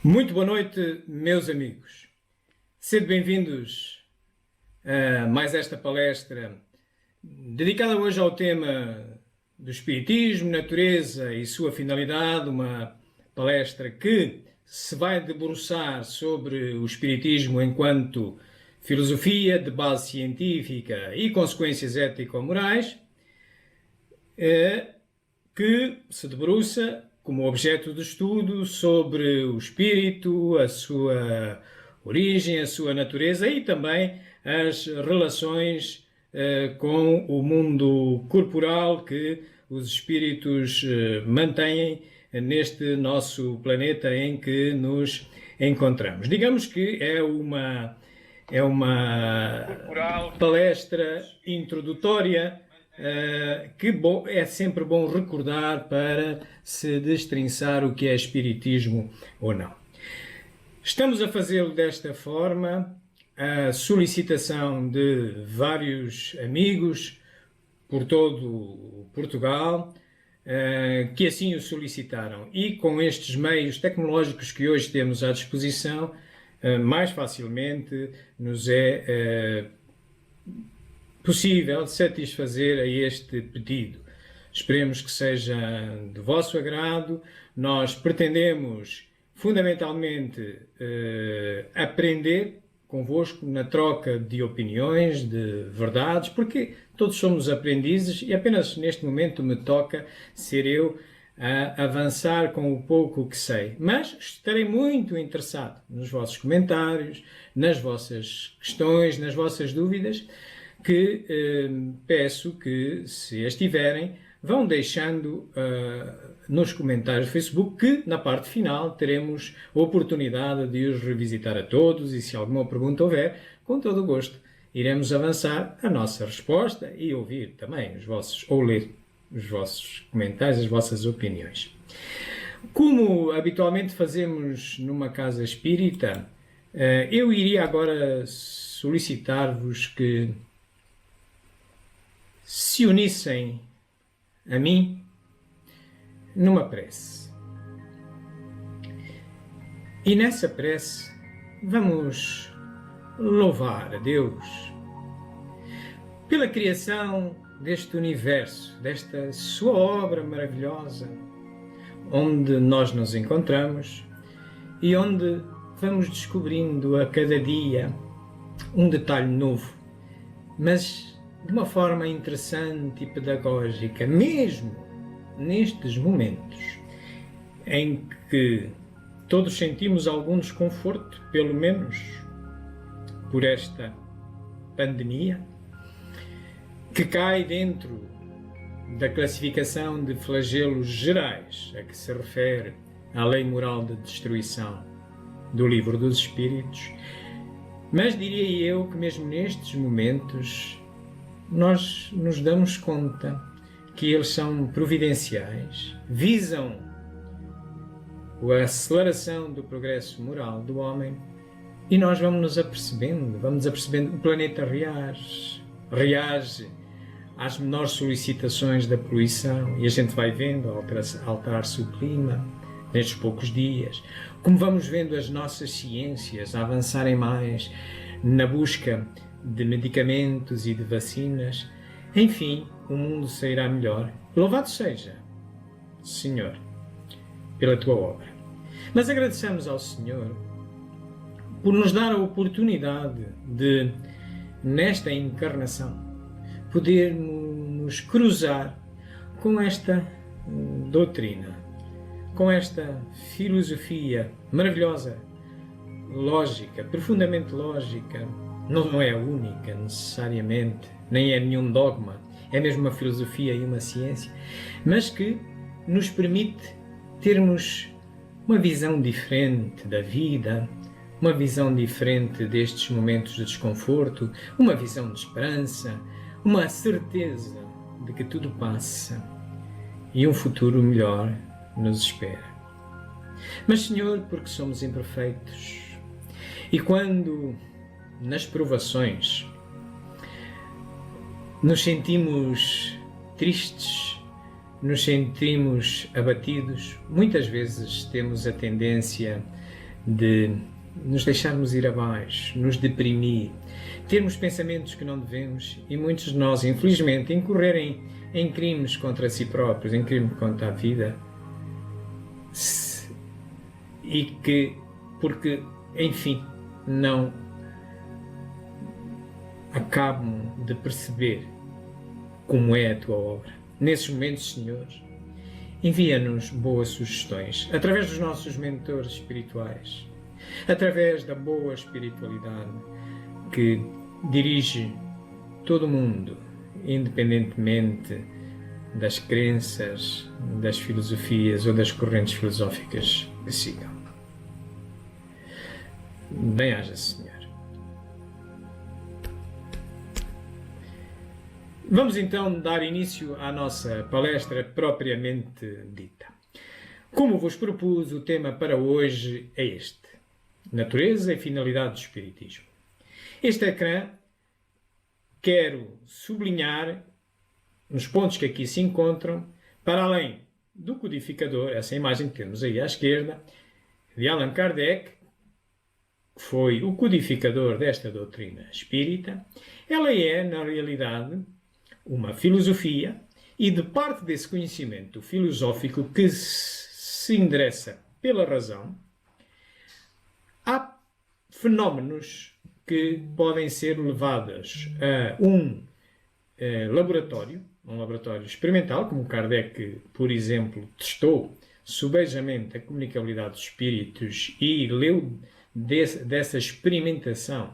Muito boa noite, meus amigos. Sejam bem-vindos a mais esta palestra dedicada hoje ao tema do Espiritismo, natureza e sua finalidade, uma palestra que se vai debruçar sobre o Espiritismo enquanto filosofia de base científica e consequências ético-morais, que se debruça como objeto de estudo sobre o espírito, a sua origem, a sua natureza e também as relações com o mundo corporal que os espíritos mantêm neste nosso planeta em que nos encontramos. Digamos que é uma palestra introdutória que é sempre bom recordar para se destrinçar o que é espiritismo ou não. Estamos a fazê-lo desta forma, a solicitação de vários amigos por todo Portugal, que assim o solicitaram. E com estes meios tecnológicos que hoje temos à disposição, mais facilmente nos é possível satisfazer a este pedido. Esperemos que seja de vosso agrado. Nós pretendemos fundamentalmente aprender convosco na troca de opiniões, de verdades, porque todos somos aprendizes e apenas neste momento me toca ser eu a avançar com o pouco que sei. Mas estarei muito interessado nos vossos comentários, nas vossas questões, nas vossas dúvidas, que peço que, se as tiverem, vão deixando nos comentários do Facebook, que na parte final teremos a oportunidade de os revisitar a todos e se alguma pergunta houver, com todo o gosto, iremos avançar a nossa resposta e ouvir também os vossos, ou ler os vossos comentários, as vossas opiniões. Como habitualmente fazemos numa casa espírita, eu iria agora solicitar-vos que se unissem a mim numa prece. E nessa prece vamos louvar a Deus pela criação deste universo, desta sua obra maravilhosa, onde nós nos encontramos e onde vamos descobrindo a cada dia um detalhe novo, mas de uma forma interessante e pedagógica, mesmo nestes momentos em que todos sentimos algum desconforto, pelo menos por esta pandemia, que cai dentro da classificação de flagelos gerais a que se refere a lei moral de destruição do Livro dos Espíritos, mas diria eu que mesmo nestes momentos nós nos damos conta que eles são providenciais, visam a aceleração do progresso moral do homem e nós vamos apercebendo, o planeta reage às menores solicitações da poluição e a gente vai vendo alterar-se o clima nestes poucos dias, como vamos vendo as nossas ciências a avançarem mais na busca de medicamentos e de vacinas. Enfim, o mundo sairá melhor. Louvado seja, Senhor, pela tua obra. Mas agradecemos ao Senhor por nos dar a oportunidade de, nesta encarnação, podermos cruzar com esta doutrina, com esta filosofia maravilhosa, lógica, profundamente lógica. Não é a única, necessariamente, nem é nenhum dogma, é mesmo uma filosofia e uma ciência, mas que nos permite termos uma visão diferente da vida, uma visão diferente destes momentos de desconforto, uma visão de esperança, uma certeza de que tudo passa e um futuro melhor nos espera. Mas, Senhor, porque somos imperfeitos e quando nas provações nos sentimos tristes, nos sentimos abatidos, muitas vezes temos a tendência de nos deixarmos ir abaixo, nos deprimir, termos pensamentos que não devemos e muitos de nós, infelizmente, incorrerem em crimes contra si próprios, em crimes contra a vida, e que, porque, enfim, não acabam de perceber como é a tua obra. Nesses momentos, Senhor, envia-nos boas sugestões, através dos nossos mentores espirituais, através da boa espiritualidade que dirige todo o mundo, independentemente das crenças, das filosofias ou das correntes filosóficas que sigam. Bem-haja, Senhor. Vamos então dar início à nossa palestra propriamente dita. Como vos propus, o tema para hoje é este: natureza e finalidade do Espiritismo. Este ecrã quero sublinhar nos pontos que aqui se encontram, para além do codificador, essa imagem que temos aí à esquerda, de Allan Kardec, que foi o codificador desta doutrina espírita. Ela é, na realidade, uma filosofia, e de parte desse conhecimento filosófico que se endereça pela razão, há fenómenos que podem ser levados a um laboratório experimental, como Kardec, por exemplo, testou subejamente a comunicabilidade dos espíritos e leu dessa experimentação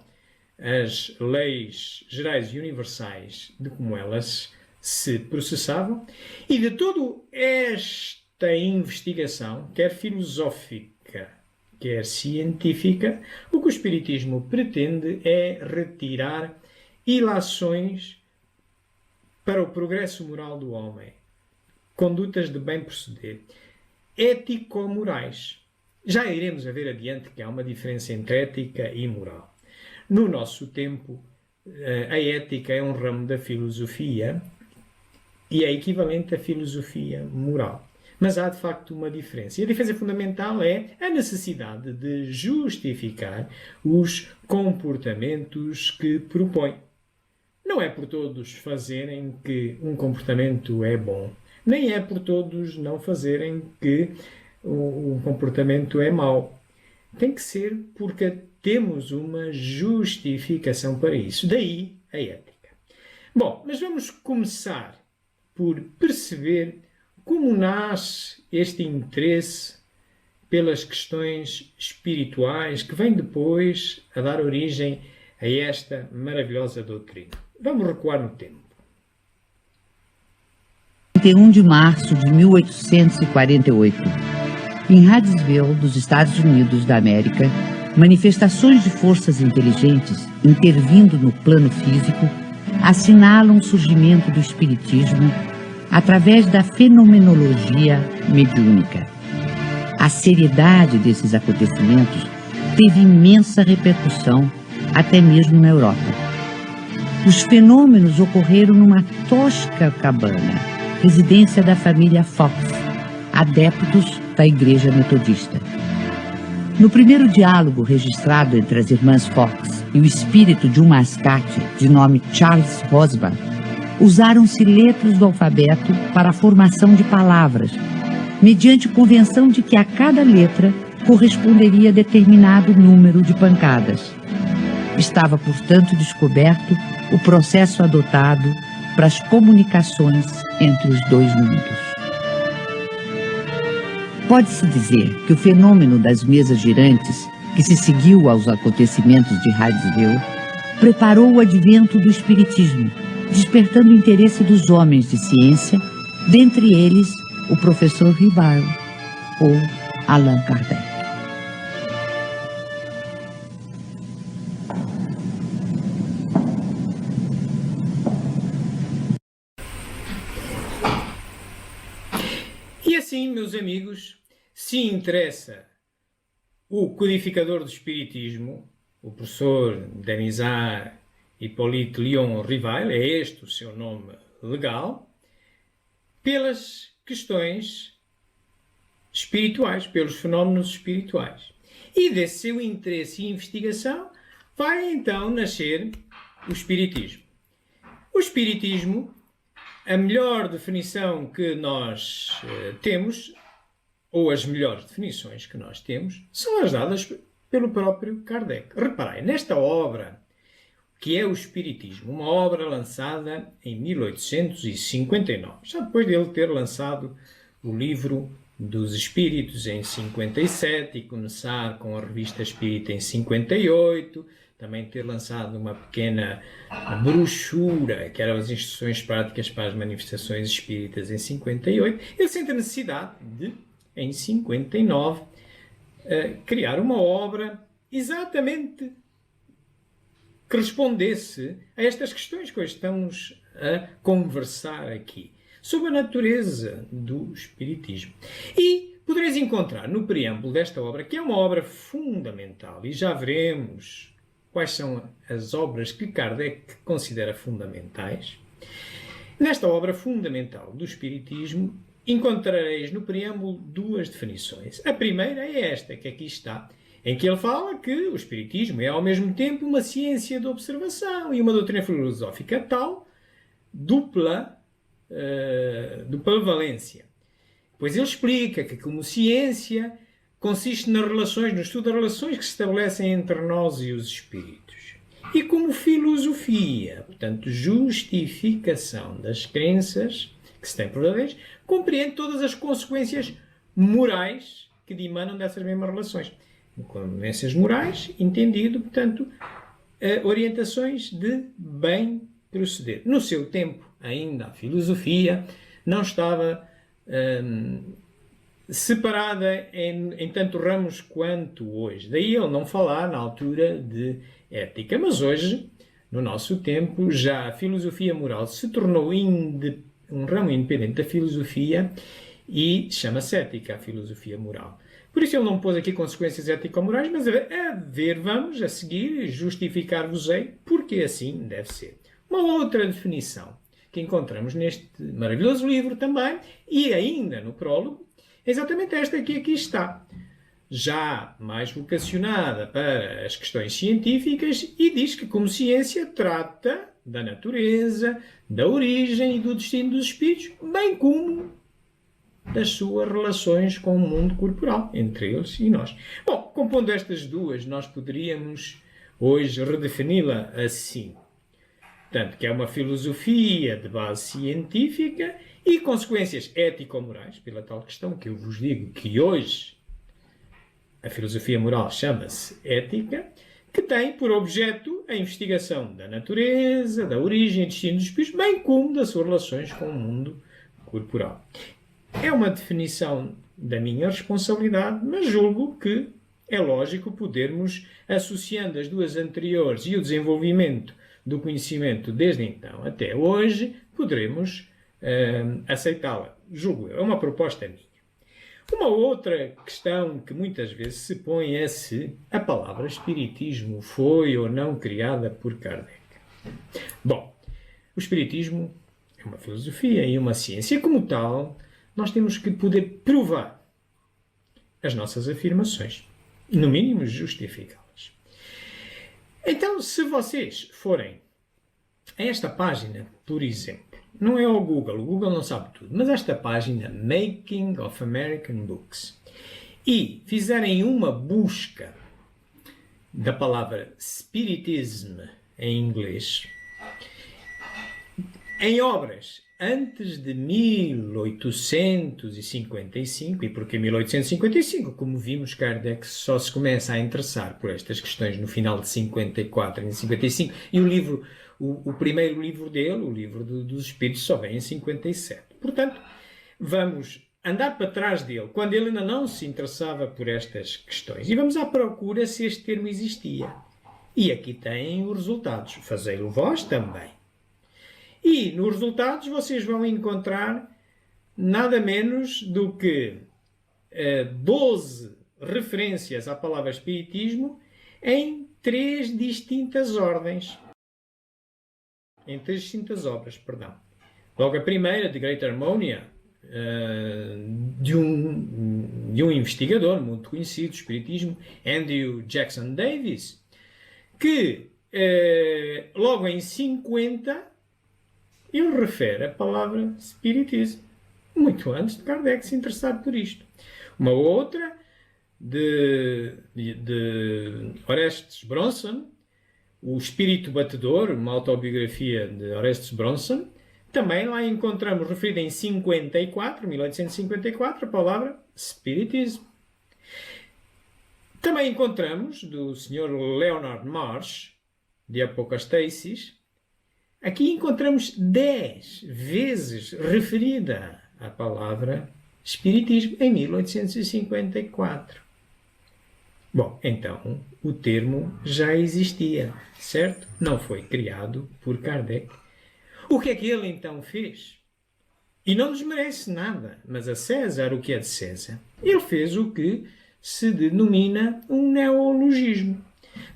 as leis gerais e universais de como elas se processavam, e de toda esta investigação, quer filosófica, quer científica, o que o Espiritismo pretende é retirar ilações para o progresso moral do homem, condutas de bem proceder, ético-morais. Já iremos ver adiante que há uma diferença entre ética e moral. No nosso tempo, a ética é um ramo da filosofia e é equivalente à filosofia moral. Mas há, de facto, uma diferença. E a diferença fundamental é a necessidade de justificar os comportamentos que propõe. Não é por todos fazerem que um comportamento é bom, nem é por todos não fazerem que um comportamento é mau. Tem que ser porque temos uma justificação para isso. Daí a ética. Bom, mas vamos começar por perceber como nasce este interesse pelas questões espirituais que vem depois a dar origem a esta maravilhosa doutrina. Vamos recuar no tempo. 31 de março de 1848. Em Hydesville, dos Estados Unidos da América, manifestações de forças inteligentes intervindo no plano físico assinalam o surgimento do espiritismo através da fenomenologia mediúnica. A seriedade desses acontecimentos teve imensa repercussão até mesmo na Europa. Os fenômenos ocorreram numa tosca cabana, residência da família Fox, adeptos da Igreja Metodista. No primeiro diálogo registrado entre as irmãs Fox e o espírito de um mascate de nome Charles Rosbach, usaram-se letras do alfabeto para a formação de palavras, mediante convenção de que a cada letra corresponderia determinado número de pancadas. Estava, portanto, descoberto o processo adotado para as comunicações entre os dois mundos. Pode-se dizer que o fenômeno das mesas girantes, que se seguiu aos acontecimentos de Hydesville, preparou o advento do espiritismo, despertando o interesse dos homens de ciência, dentre eles o professor Ribard ou Allan Kardec. E assim, meus amigos, se interessa o codificador do Espiritismo, o professor Denisard Hippolyte Léon Rivail, é este o seu nome legal, pelas questões espirituais, pelos fenómenos espirituais. E desse seu interesse e investigação vai então nascer o Espiritismo. O Espiritismo, a melhor definição que nós temos, ou as melhores definições que nós temos, são as dadas pelo próprio Kardec. Reparem, nesta obra, que é o Espiritismo, uma obra lançada em 1859, já depois de ele ter lançado o livro dos Espíritos em 57 e começar com a Revista Espírita em 58, também ter lançado uma pequena brochura, que eram as instruções práticas para as manifestações espíritas em 58, ele sente a necessidade de, em 59, criar uma obra exatamente que respondesse a estas questões que hoje estamos a conversar aqui, sobre a natureza do Espiritismo. E podereis encontrar no preâmbulo desta obra, que é uma obra fundamental, e já veremos quais são as obras que Kardec considera fundamentais. Nesta obra fundamental do Espiritismo, encontrareis no preâmbulo duas definições. A primeira é esta, que aqui está, em que ele fala que o Espiritismo é ao mesmo tempo uma ciência de observação e uma doutrina filosófica tal, dupla valência. Pois ele explica que, como ciência, consiste nas relações, no estudo das relações que se estabelecem entre nós e os espíritos. E como filosofia, portanto, justificação das crenças que se têm por verdadeiras, compreende todas as consequências morais que emanam dessas mesmas relações. Consequências morais, entendido, portanto, orientações de bem proceder. No seu tempo, ainda a filosofia não estava separada em tanto ramos quanto hoje. Daí ele não falar na altura de ética. Mas hoje, no nosso tempo, já a filosofia moral se tornou um ramo independente da filosofia e chama-se ética, a filosofia moral. Por isso ele não pôs aqui consequências ético-morais, mas vamos a seguir, justificar-vos-ei porque assim deve ser. Uma outra definição que encontramos neste maravilhoso livro também, e ainda no prólogo, é exatamente esta que aqui está, já mais vocacionada para as questões científicas, e diz que, como ciência, trata da natureza, da origem e do destino dos espíritos, bem como das suas relações com o mundo corporal, entre eles e nós. Bom, compondo estas duas, nós poderíamos hoje redefini-la assim. Portanto, que é uma filosofia de base científica e consequências ético-morais, pela tal questão que eu vos digo que hoje a filosofia moral chama-se ética, que tem por objeto a investigação da natureza, da origem e destino dos espíritos, bem como das suas relações com o mundo corporal. É uma definição da minha responsabilidade, mas julgo que é lógico podermos, associando as duas anteriores e o desenvolvimento do conhecimento desde então até hoje, poderemos aceitá-la. Julgo eu, é uma proposta minha. Uma outra questão que muitas vezes se põe é se a palavra espiritismo foi ou não criada por Kardec. Bom, o espiritismo é uma filosofia e uma ciência, e como tal, nós temos que poder provar as nossas afirmações, no mínimo justificá-las. Então, se vocês forem a esta página, por exemplo, não é o Google não sabe tudo, mas esta página, Making of American Books, e fizerem uma busca da palavra Spiritism em inglês, em obras antes de 1855, e porque 1855, como vimos, Kardec só se começa a interessar por estas questões no final de 54 e 55, e o primeiro livro dele, o livro dos Espíritos, só vem em 57. Portanto, vamos andar para trás dele, quando ele ainda não se interessava por estas questões, e vamos à procura se este termo existia. E aqui têm os resultados. Fazei-lo vós também. E nos resultados vocês vão encontrar nada menos do que 12 referências à palavra espiritismo em 3 distintas ordens. Em 3 distintas obras, perdão. Logo a primeira, The Great Harmonia, de um investigador muito conhecido do espiritismo, Andrew Jackson Davis, que logo em 50 ele refere a palavra espiritismo, muito antes de Kardec se interessar por isto. Uma outra de Orestes Bronson, O Espírito Batedor, uma autobiografia de Orestes Bronson. Também lá encontramos, referida em 1854, a palavra espiritismo. Também encontramos, do Sr. Leonard Marsh, de Apocastasis, aqui encontramos 10 vezes referida a palavra espiritismo em 1854. Bom, então o termo já existia, certo? Não foi criado por Kardec. O que é que ele então fez? E não desmerece nada, mas a César o que é de César. Ele fez o que se denomina um neologismo.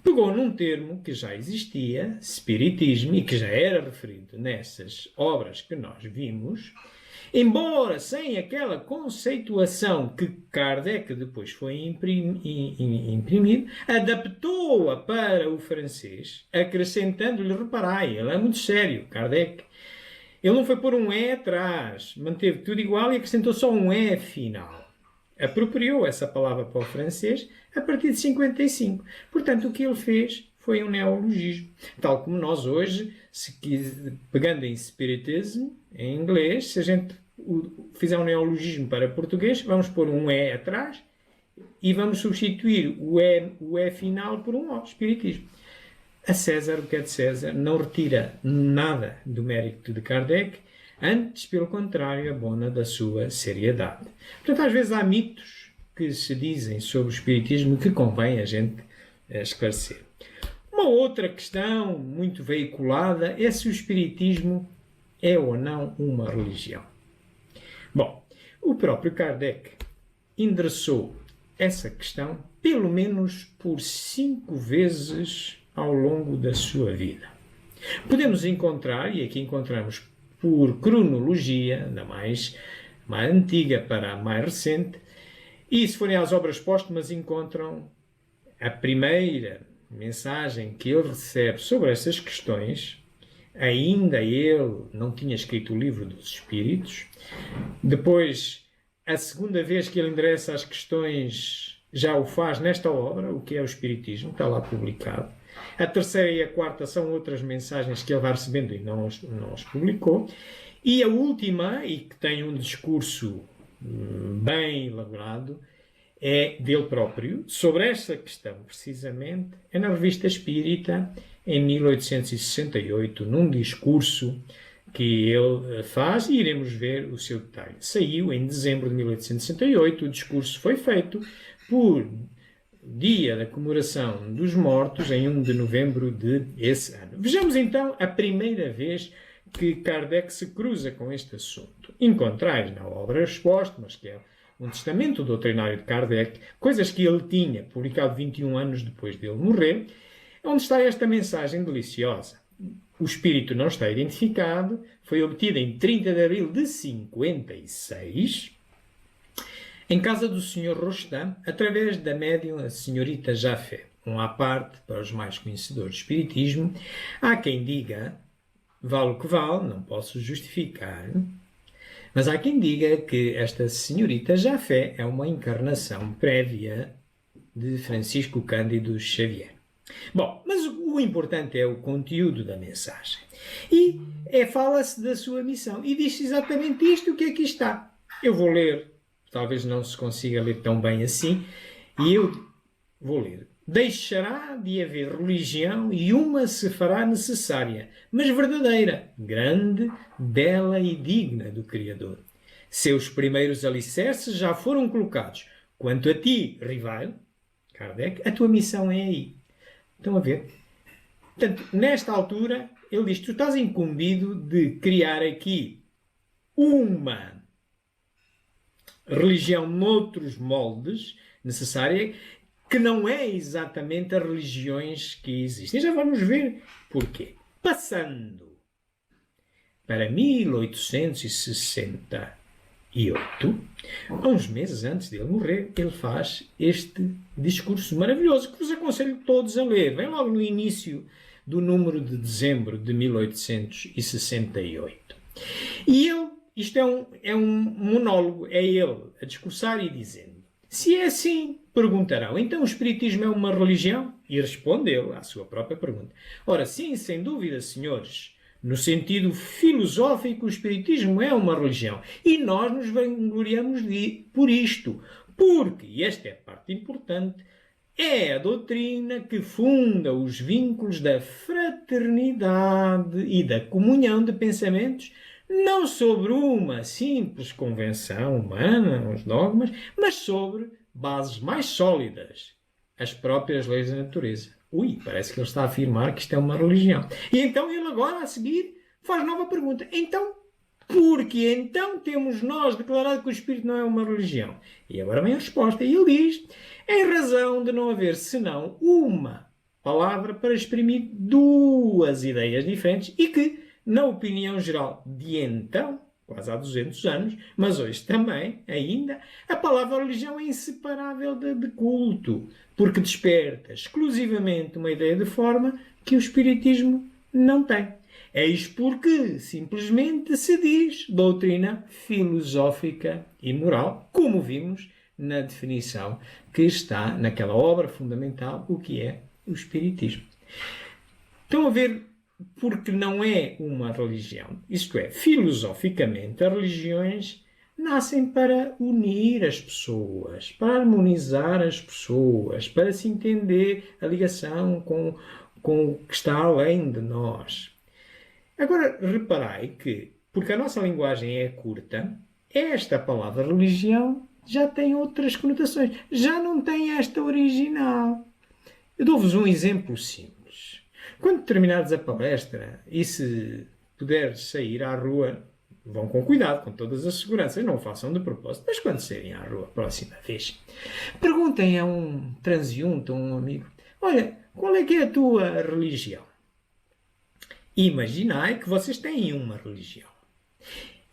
Pegou num termo que já existia, espiritismo, e que já era referido nessas obras que nós vimos, embora sem aquela conceituação que Kardec depois foi imprimido, adaptou-a para o francês, acrescentando-lhe, reparai, ele é muito sério, Kardec. Ele não foi pôr um E atrás, manteve tudo igual e acrescentou só um E final. Apropriou essa palavra para o francês a partir de 55. Portanto, o que ele fez foi um neologismo. Tal como nós hoje, pegando em spiritism, em inglês, se a gente fizer um neologismo para português, vamos pôr um E atrás e vamos substituir o E final por um O, espiritismo. A César, o que é de César, não retira nada do mérito de Kardec, antes, pelo contrário, abona da sua seriedade. Portanto, às vezes há mitos que se dizem sobre o espiritismo que convém a gente esclarecer. Uma outra questão muito veiculada é se o espiritismo é ou não uma religião. Bom, o próprio Kardec endereçou essa questão pelo menos por 5 vezes ao longo da sua vida. Podemos encontrar, e aqui encontramos por cronologia, da mais antiga para a mais recente, e se forem às obras póstumas encontram a primeira mensagem que ele recebe sobre essas questões. Ainda ele não tinha escrito o Livro dos Espíritos. Depois, a segunda vez que ele endereça as questões, já o faz nesta obra, O que é o Espiritismo, está lá publicado. A terceira e a quarta são outras mensagens que ele vai recebendo e não as publicou. E a última, e que tem um discurso bem elaborado, é dele próprio, sobre esta questão precisamente, é na Revista Espírita, em 1868, num discurso que ele faz, e iremos ver o seu detalhe. Saiu em dezembro de 1868, o discurso foi feito por dia da comemoração dos mortos, em 1 de novembro desse ano. Vejamos então a primeira vez que Kardec se cruza com este assunto. Encontrais na obra Póstumas, que é um testamento doutrinário de Kardec, coisas que ele tinha, publicado 21 anos depois dele morrer, onde está esta mensagem deliciosa. O espírito não está identificado, foi obtido em 30 de abril de 56, em casa do Sr. Rostand, através da médium a senhorita Jafé. Um à parte, para os mais conhecedores de espiritismo, há quem diga, vale o que vale, não posso justificar, mas há quem diga que esta senhorita Jafé é uma encarnação prévia de Francisco Cândido Xavier. Bom, mas o importante é o conteúdo da mensagem. E fala-se da sua missão. E diz exatamente isto que aqui está. Eu vou ler, talvez não se consiga ler tão bem assim, e eu vou ler. Deixará de haver religião e uma se fará necessária, mas verdadeira, grande, bela e digna do Criador. Seus primeiros alicerces já foram colocados. Quanto a ti, rival, Kardec, a tua missão é aí. Estão a ver? Portanto, nesta altura, ele diz, tu estás incumbido de criar aqui uma religião noutros moldes necessária, que não é exatamente as religiões que existem. E já vamos ver porquê. Passando para 1868, há uns meses antes dele morrer, ele faz este discurso maravilhoso que vos aconselho todos a ler. Vem logo no início do número de dezembro de 1868. E ele, isto é um monólogo, é ele a discursar e dizendo: se é assim, perguntarão, então o Espiritismo é uma religião? E responde ele à sua própria pergunta: ora, sim, sem dúvida, senhores. No sentido filosófico, o Espiritismo é uma religião. E nós nos vangloriamos por isto. Porque, e esta é a parte importante, é a doutrina que funda os vínculos da fraternidade e da comunhão de pensamentos, não sobre uma simples convenção humana, os dogmas, mas sobre bases mais sólidas, as próprias leis da natureza. Ui, parece que ele está a afirmar que isto é uma religião. E então ele agora, a seguir, faz nova pergunta. Então, por que então temos nós declarado que o Espírito não é uma religião? E agora vem a resposta. E ele diz: em razão de não haver senão uma palavra para exprimir duas ideias diferentes e que, na opinião geral de então, quase há 200 anos, mas hoje também, ainda, a palavra religião é inseparável de culto, porque desperta exclusivamente uma ideia de forma que o Espiritismo não tem. Eis porque simplesmente se diz doutrina filosófica e moral, como vimos na definição que está naquela obra fundamental, o que é o Espiritismo. Estão a ver porque não é uma religião. Isto é, filosoficamente, as religiões nascem para unir as pessoas, para harmonizar as pessoas, para se entender a ligação com o que está além de nós. Agora, reparai que, porque a nossa linguagem é curta, esta palavra religião já tem outras conotações, já não tem esta original. Eu dou-vos um exemplo simples. Quando terminares a palestra e se puderes sair à rua, vão com cuidado, com todas as seguranças, não o façam de propósito, mas quando saírem à rua, próxima vez, perguntem a um transeunte, a um amigo: olha, qual é que é a tua religião? Imaginai que vocês têm uma religião.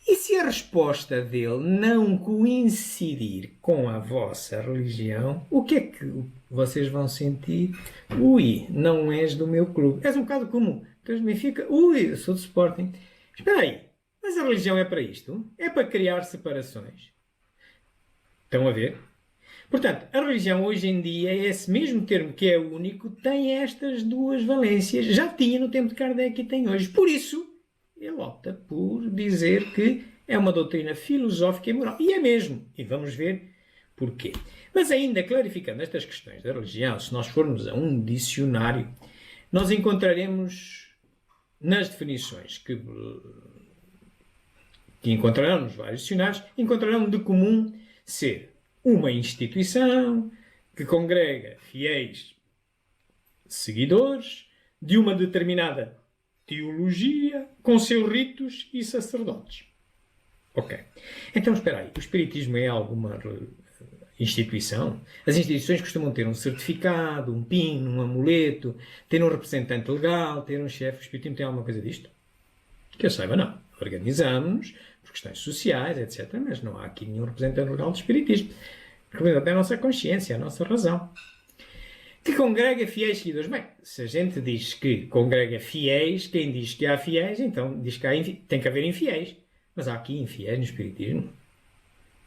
E se a resposta dele não coincidir com a vossa religião, o que é que vocês vão sentir? Ui, não és do meu clube. És um bocado comum. Tu és do Benfica? Ui, eu sou do Sporting. Espera aí, mas a religião é para isto? É para criar separações? Estão a ver? Portanto, a religião hoje em dia, esse mesmo termo que é único, tem estas duas valências. Já tinha no tempo de Kardec e tem hoje. Por isso, ele opta por dizer que é uma doutrina filosófica e moral. E é mesmo. E vamos ver porquê. Mas ainda clarificando estas questões da religião, se nós formos a um dicionário, nós encontraremos nas definições que encontrarão nos vários dicionários, encontrarão de comum ser uma instituição que congrega fiéis seguidores de uma determinada teologia com seus ritos e sacerdotes. Ok. Então, espera aí. O Espiritismo é alguma instituição? As instituições costumam ter um certificado, um pino, um amuleto, ter um representante legal, ter um chefe. O Espiritismo tem alguma coisa disto? Que eu saiba, não. Organizamos-nos por questões sociais, etc. Mas não há aqui nenhum representante legal do Espiritismo. Representa a nossa consciência, a nossa razão. Que congrega fiéis seguidores. Bem, se a gente diz que congrega fiéis, quem diz que há fiéis, então diz que tem que haver infiéis. Mas há aqui infiéis no Espiritismo.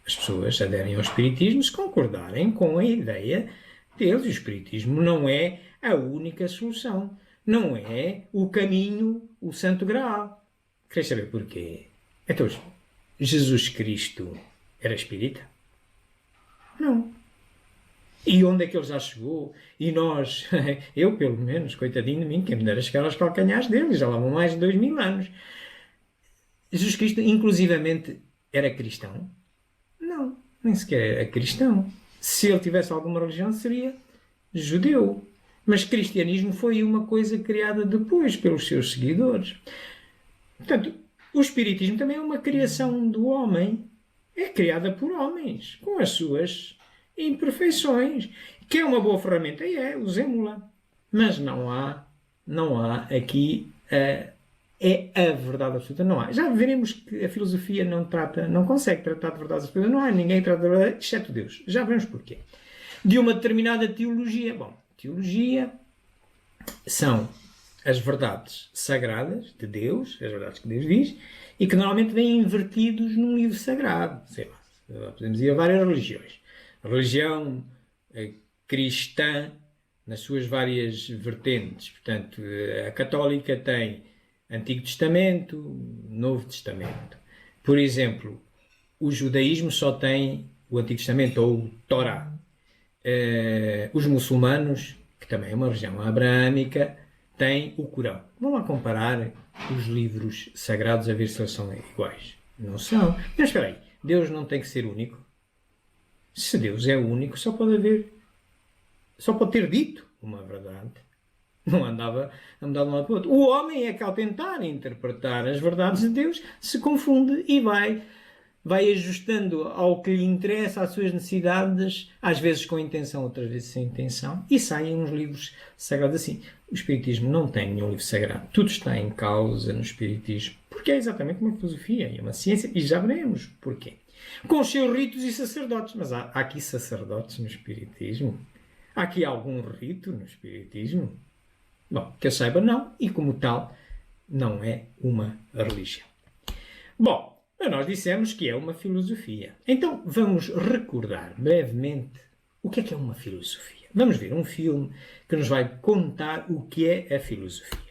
As pessoas aderem ao Espiritismo se concordarem com a ideia deles. O Espiritismo não é a única solução. Não é o caminho, o santo graal. Queres saber porquê? Então, Jesus Cristo era espírita? Não. E onde é que ele já chegou? E nós, eu pelo menos, coitadinho de mim, quem me dera chegar aos calcanhares dele, já lá vão mais de 2000 anos. Jesus Cristo, inclusivamente, era cristão? Não, nem sequer era cristão. Se ele tivesse alguma religião, seria judeu. Mas cristianismo foi uma coisa criada depois pelos seus seguidores. Portanto, o Espiritismo também é uma criação do homem. É criada por homens, com as suas imperfeições. Que é uma boa ferramenta? Usemos-la. Mas não há aqui é a verdade absoluta. Não há. Já veremos que a filosofia não consegue tratar de verdades absolutas. Não há ninguém que trata de verdade, exceto Deus. Já veremos porquê. De uma determinada teologia. Bom, teologia são as verdades sagradas de Deus, as verdades que Deus diz, e que normalmente vêm invertidos num livro sagrado. Sei lá, podemos ir a várias religiões. A religião cristã, nas suas várias vertentes. Portanto, a católica tem Antigo Testamento, Novo Testamento. Por exemplo, o judaísmo só tem o Antigo Testamento, ou o Torá. Os muçulmanos, que também é uma religião abraâmica, têm o Corão. Vão lá comparar os livros sagrados a ver se eles são iguais. Não são. Mas espera aí, Deus não tem que ser único? Se Deus é único, só pode ter dito uma verdade. Não andava a mudar de um lado para o outro. O homem é que, ao tentar interpretar as verdades de Deus, se confunde e vai ajustando ao que lhe interessa, às suas necessidades, às vezes com intenção, outras vezes sem intenção, e saem uns livros sagrados assim. O Espiritismo não tem nenhum livro sagrado. Tudo está em causa no Espiritismo, porque é exatamente uma filosofia e uma ciência, e já veremos porquê. Com os seus ritos e sacerdotes. Mas há aqui sacerdotes no Espiritismo? Há aqui algum rito no Espiritismo? Bom, que eu saiba, não, e como tal, não é uma religião. Bom, nós dissemos que é uma filosofia. Então, vamos recordar brevemente o que é uma filosofia. Vamos ver um filme que nos vai contar o que é a filosofia.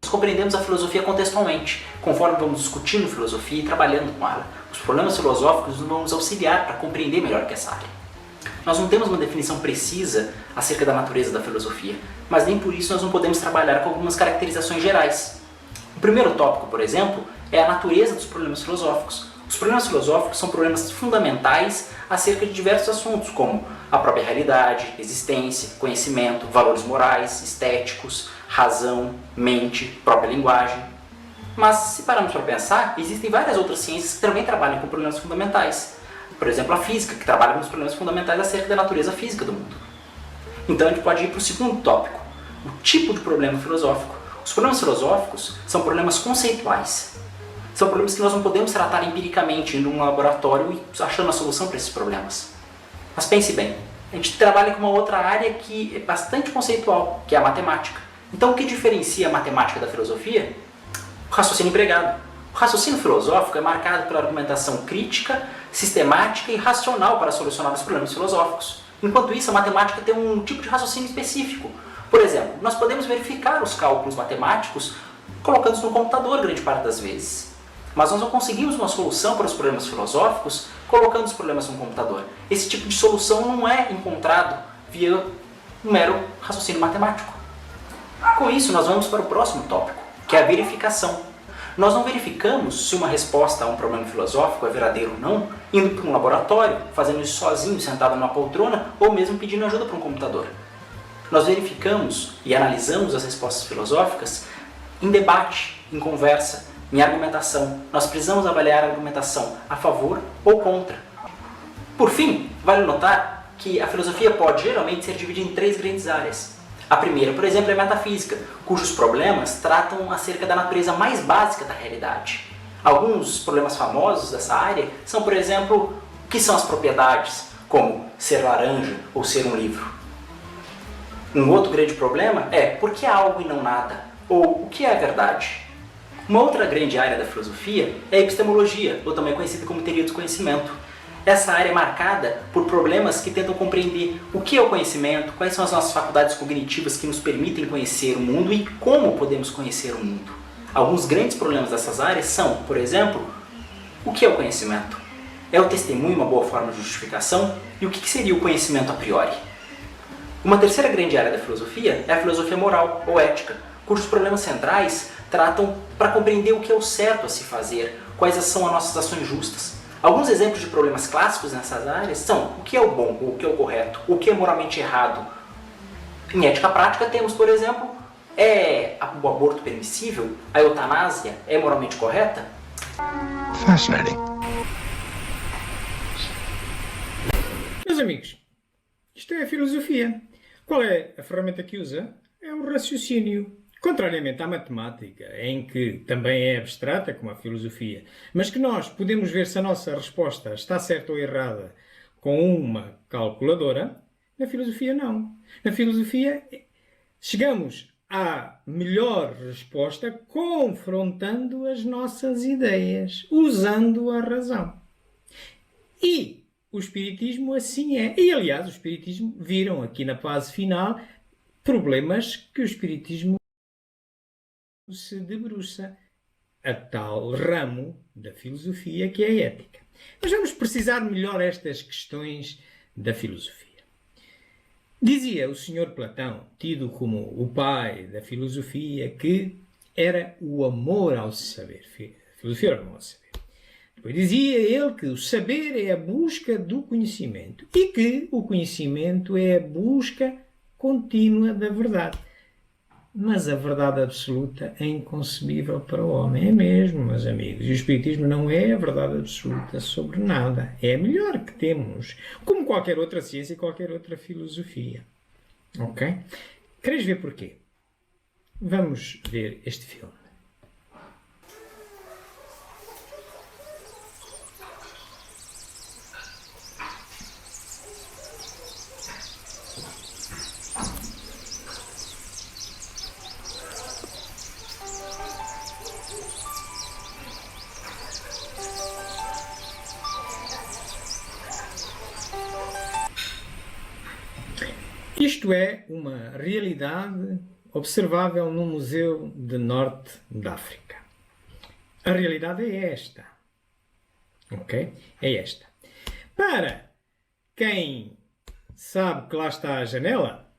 Nós compreendemos a filosofia contextualmente, conforme vamos discutindo filosofia e trabalhando com ela. Os problemas filosóficos nos vão nos auxiliar para compreender melhor que essa área. Nós não temos uma definição precisa acerca da natureza da filosofia, mas nem por isso nós não podemos trabalhar com algumas caracterizações gerais. O primeiro tópico, por exemplo, é a natureza dos problemas filosóficos. Os problemas filosóficos são problemas fundamentais acerca de diversos assuntos, como a própria realidade, existência, conhecimento, valores morais, estéticos, razão, mente, própria linguagem. Mas, se pararmos para pensar, existem várias outras ciências que também trabalham com problemas fundamentais. Por exemplo, a física, que trabalha com os problemas fundamentais acerca da natureza física do mundo. Então a gente pode ir para o segundo tópico, o tipo de problema filosófico. Os problemas filosóficos são problemas conceituais. São problemas que nós não podemos tratar empiricamente em um laboratório e achando a solução para esses problemas. Mas pense bem, a gente trabalha com uma outra área que é bastante conceitual, que é a matemática. Então o que diferencia a matemática da filosofia? O raciocínio empregado. O raciocínio filosófico é marcado pela argumentação crítica, sistemática e racional para solucionar os problemas filosóficos. Enquanto isso, a matemática tem um tipo de raciocínio específico. Por exemplo, nós podemos verificar os cálculos matemáticos colocando-os no computador grande parte das vezes. Mas nós não conseguimos uma solução para os problemas filosóficos colocando os problemas no computador. Esse tipo de solução não é encontrado via um mero raciocínio matemático. Com isso, nós vamos para o próximo tópico, que é a verificação. Nós não verificamos se uma resposta a um problema filosófico é verdadeira ou não, indo para um laboratório, fazendo isso sozinho, sentado numa poltrona, ou mesmo pedindo ajuda para um computador. Nós verificamos e analisamos as respostas filosóficas em debate, em conversa, em argumentação. Nós precisamos avaliar a argumentação a favor ou contra. Por fim, vale notar que a filosofia pode geralmente ser dividida em 3 grandes áreas. A primeira, por exemplo, é a metafísica, cujos problemas tratam acerca da natureza mais básica da realidade. Alguns problemas famosos dessa área são, por exemplo, o que são as propriedades, como ser laranja ou ser um livro. Um outro grande problema é por que algo e não nada, ou o que é a verdade. Uma outra grande área da filosofia é a epistemologia, ou também conhecida como teoria do conhecimento. Essa área é marcada por problemas que tentam compreender o que é o conhecimento, quais são as nossas faculdades cognitivas que nos permitem conhecer o mundo e como podemos conhecer o mundo. Alguns grandes problemas dessas áreas são, por exemplo, o que é o conhecimento? É o testemunho uma boa forma de justificação? E o que seria o conhecimento a priori? Uma terceira grande área da filosofia é a filosofia moral ou ética, cujos problemas centrais tratam para compreender o que é o certo a se fazer, quais são as nossas ações justas. Alguns exemplos de problemas clássicos nessas áreas são o que é o bom, o que é o correto, o que é moralmente errado. Em ética prática temos, por exemplo, é o aborto permissível? A eutanásia é moralmente correta? Fascinating. Meus amigos, isto é a filosofia. Qual é a ferramenta que usa? É o raciocínio. Contrariamente à matemática, em que também é abstrata, como a filosofia, mas que nós podemos ver se a nossa resposta está certa ou errada com uma calculadora, na filosofia não. Na filosofia chegamos à melhor resposta confrontando as nossas ideias, usando a razão. E o Espiritismo assim é. E, aliás, o Espiritismo, viram aqui na fase final, problemas que o Espiritismo se debruça, a tal ramo da filosofia que é a ética. Mas vamos precisar melhor estas questões da filosofia. Dizia o Sr. Platão, tido como o pai da filosofia, que era o amor ao saber. A filosofia era o amor ao saber. Depois dizia ele que o saber é a busca do conhecimento e que o conhecimento é a busca contínua da verdade. Mas a verdade absoluta é inconcebível para o homem. É mesmo, meus amigos. E o Espiritismo não é a verdade absoluta sobre nada. É a melhor que temos, como qualquer outra ciência e qualquer outra filosofia. Ok? Queres ver porquê? Vamos ver este filme. Isto é uma realidade observável no Museu de Norte da África. A realidade é esta. Ok? É esta. Para quem sabe que lá está a janela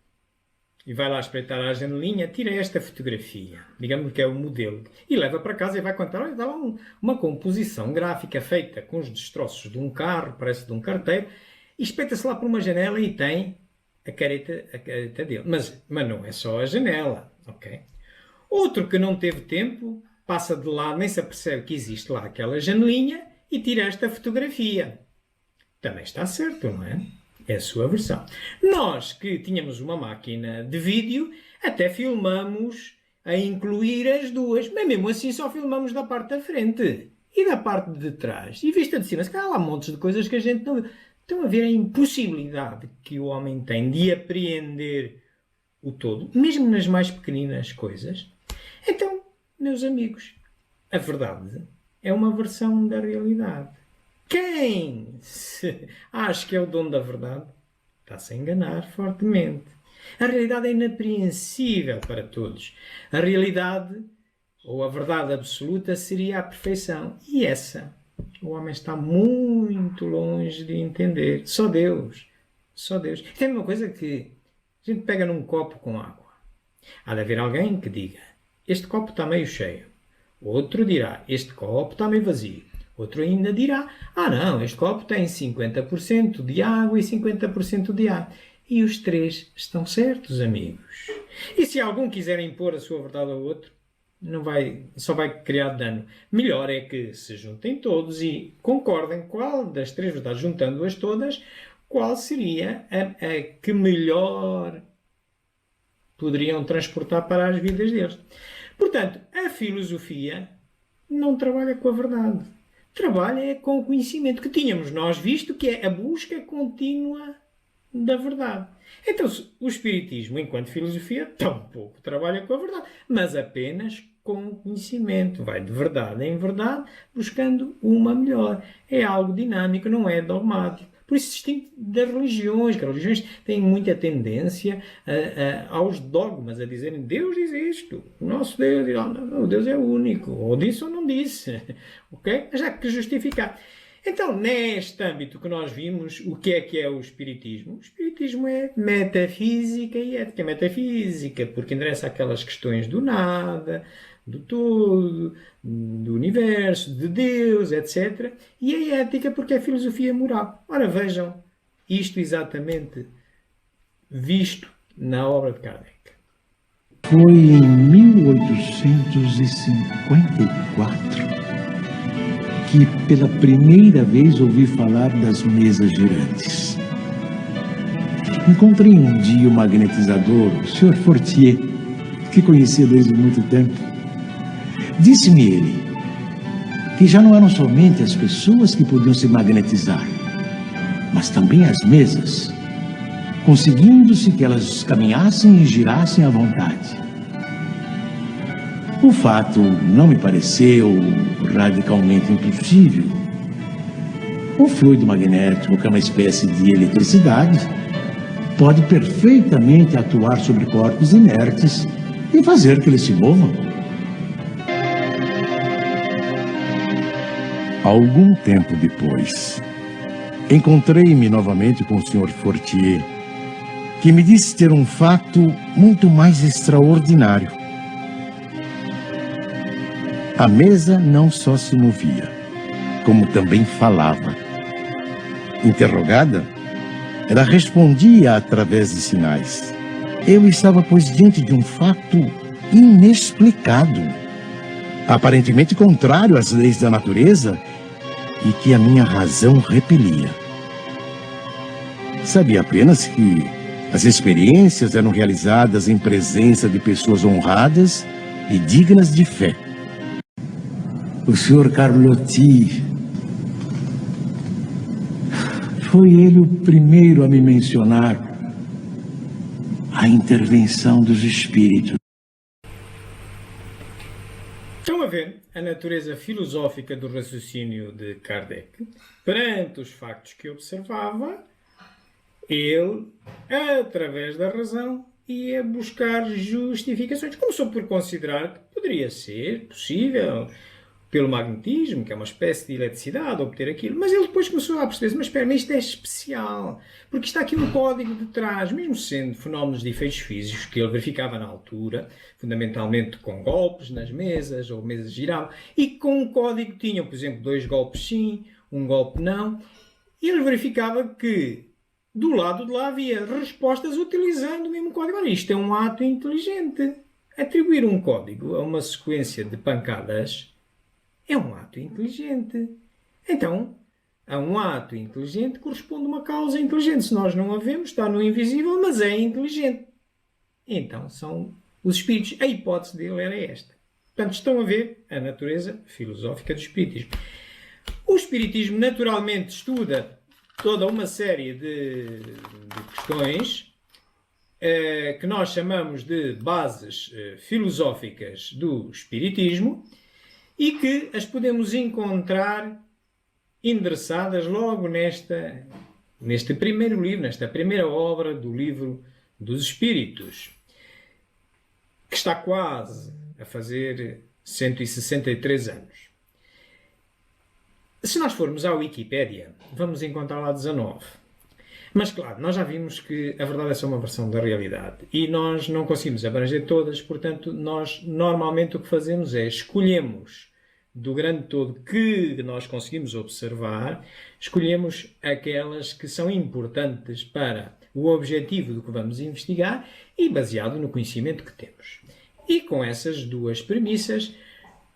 e vai lá espreitar a janelinha, tira esta fotografia, digamos que é o modelo, e leva para casa e vai contar, olha, dá lá uma composição gráfica feita com os destroços de um carro, parece de um carteiro, e espeita-se lá por uma janela e tem a careta dele. Mas não é só a janela, ok? Outro que não teve tempo, passa de lá, nem se apercebe que existe lá aquela janelinha e tira esta fotografia. Também está certo, não é? É a sua versão. Nós que tínhamos uma máquina de vídeo, até filmamos a incluir as duas, mas mesmo assim só filmamos da parte da frente e da parte de trás. E vista de cima, se calhar há montes de coisas que a gente não vê. Estão a ver a impossibilidade que o homem tem de apreender o todo, mesmo nas mais pequeninas coisas. Então, meus amigos, a verdade é uma versão da realidade. Quem acha que é o dono da verdade está-se a enganar fortemente. A realidade é inapreensível para todos. A realidade, ou a verdade absoluta, seria a perfeição. E essa o homem está muito longe de entender. Só Deus. Só Deus. Tem uma coisa que a gente pega num copo com água. Há de haver alguém que diga, este copo está meio cheio. Outro dirá, este copo está meio vazio. Outro ainda dirá, não, este copo tem 50% de água e 50% de ar. E os três estão certos, amigos. E se algum quiser impor a sua verdade ao outro, só vai criar dano. Melhor é que se juntem todos e concordem qual das três verdades, juntando-as todas, qual seria a que melhor poderiam transportar para as vidas deles. Portanto, a filosofia não trabalha com a verdade. Trabalha com o conhecimento que tínhamos nós visto, que é a busca contínua da verdade. Então, o Espiritismo, enquanto filosofia, tampouco trabalha com a verdade, mas apenas com o conhecimento. Vai de verdade em verdade, buscando uma melhor. É algo dinâmico, não é dogmático. Por isso, distinto das religiões, que as religiões têm muita tendência aos dogmas, a dizerem Deus diz isto, o nosso Deus diz, não, o Deus é único, ou disse ou não disse. Ok? Mas há que justificar. Então, neste âmbito que nós vimos, o que é o Espiritismo? O Espiritismo é metafísica e ética. Metafísica, porque endereça aquelas questões do nada, do todo, do universo, de Deus, etc. E a ética, porque é filosofia moral. Ora, vejam isto exatamente visto na obra de Kardec. Foi em 1854 que pela primeira vez ouvi falar das mesas girantes. encontrei um dia o magnetizador, o Sr. Fortier, que conhecia desde muito tempo. Disse-me ele que já não eram somente as pessoas que podiam se magnetizar, mas também as mesas, conseguindo-se que elas caminhassem e girassem à vontade. O fato não me pareceu radicalmente impossível. O fluido magnético, que é uma espécie de eletricidade, pode perfeitamente atuar sobre corpos inertes e fazer que eles se movam. Algum tempo depois, encontrei-me novamente com o Sr. Fortier, que me disse ter um fato muito mais extraordinário. A mesa não só se movia, como também falava. Interrogada, ela respondia através de sinais. Eu estava, pois, diante de um fato inexplicado, aparentemente contrário às leis da natureza e que a minha razão repelia. Sabia apenas que as experiências eram realizadas em presença de pessoas honradas e dignas de fé. O Sr. Carlotti, foi ele o primeiro a me mencionar a intervenção dos espíritos. Estão a ver a natureza filosófica do raciocínio de Kardec? Perante os factos que observava, ele, através da razão, ia buscar justificações. Começou por considerar que poderia ser possível, pelo magnetismo, que é uma espécie de eletricidade, obter aquilo. Mas ele depois começou a perceber-se, mas espera, isto é especial, porque está aqui um código de trás, mesmo sendo fenómenos de efeitos físicos que ele verificava na altura, fundamentalmente com golpes nas mesas, ou mesas giravam, e com um código tinham, por exemplo, 2 golpes sim, 1 golpe não, e ele verificava que do lado de lá havia respostas utilizando o mesmo código. Olha, isto é um ato inteligente. Atribuir um código a uma sequência de pancadas é um ato inteligente. Então, a um ato inteligente corresponde uma causa inteligente. Se nós não a vemos, está no invisível, mas é inteligente. Então, são os espíritos. A hipótese dele era esta. Portanto, estão a ver a natureza filosófica do espiritismo. O espiritismo, naturalmente, estuda toda uma série de questões que nós chamamos de bases filosóficas do espiritismo, e que as podemos encontrar endereçadas logo neste primeiro livro, nesta primeira obra do Livro dos Espíritos, que está quase a fazer 163 anos. Se nós formos à Wikipédia, vamos encontrar lá 19. Mas, claro, nós já vimos que a verdade é só uma versão da realidade e nós não conseguimos abranger todas, portanto, nós normalmente o que fazemos é escolhemos do grande todo que nós conseguimos observar, escolhemos aquelas que são importantes para o objetivo do que vamos investigar e baseado no conhecimento que temos. E com essas duas premissas,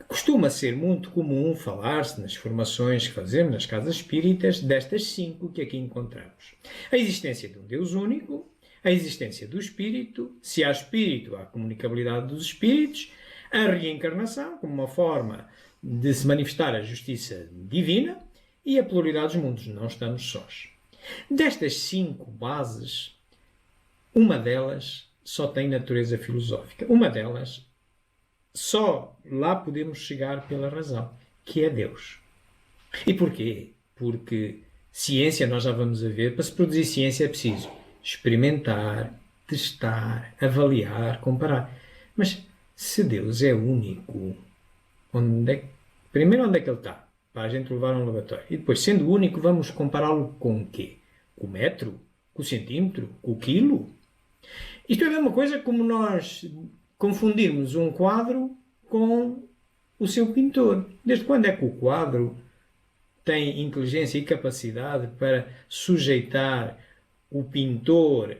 costuma ser muito comum falar-se nas formações que fazemos nas casas espíritas destas 5 que aqui encontramos. A existência de um Deus único, a existência do espírito, se há espírito, há comunicabilidade dos espíritos, a reencarnação como uma forma de se manifestar a justiça divina e a pluralidade dos mundos, não estamos sós. Destas 5 bases, uma delas só tem natureza filosófica. Uma delas só lá podemos chegar pela razão, que é Deus. E porquê? Porque ciência, nós já vamos a ver, para se produzir ciência é preciso experimentar, testar, avaliar, comparar. Mas se Deus é único, primeiro onde é que ele está? Para a gente levar a um laboratório. E depois, sendo único, vamos compará-lo com o quê? Com o metro? Com o centímetro? Com o quilo? Isto é a mesma coisa como nós confundirmos um quadro com o seu pintor. Desde quando é que o quadro tem inteligência e capacidade para sujeitar o pintor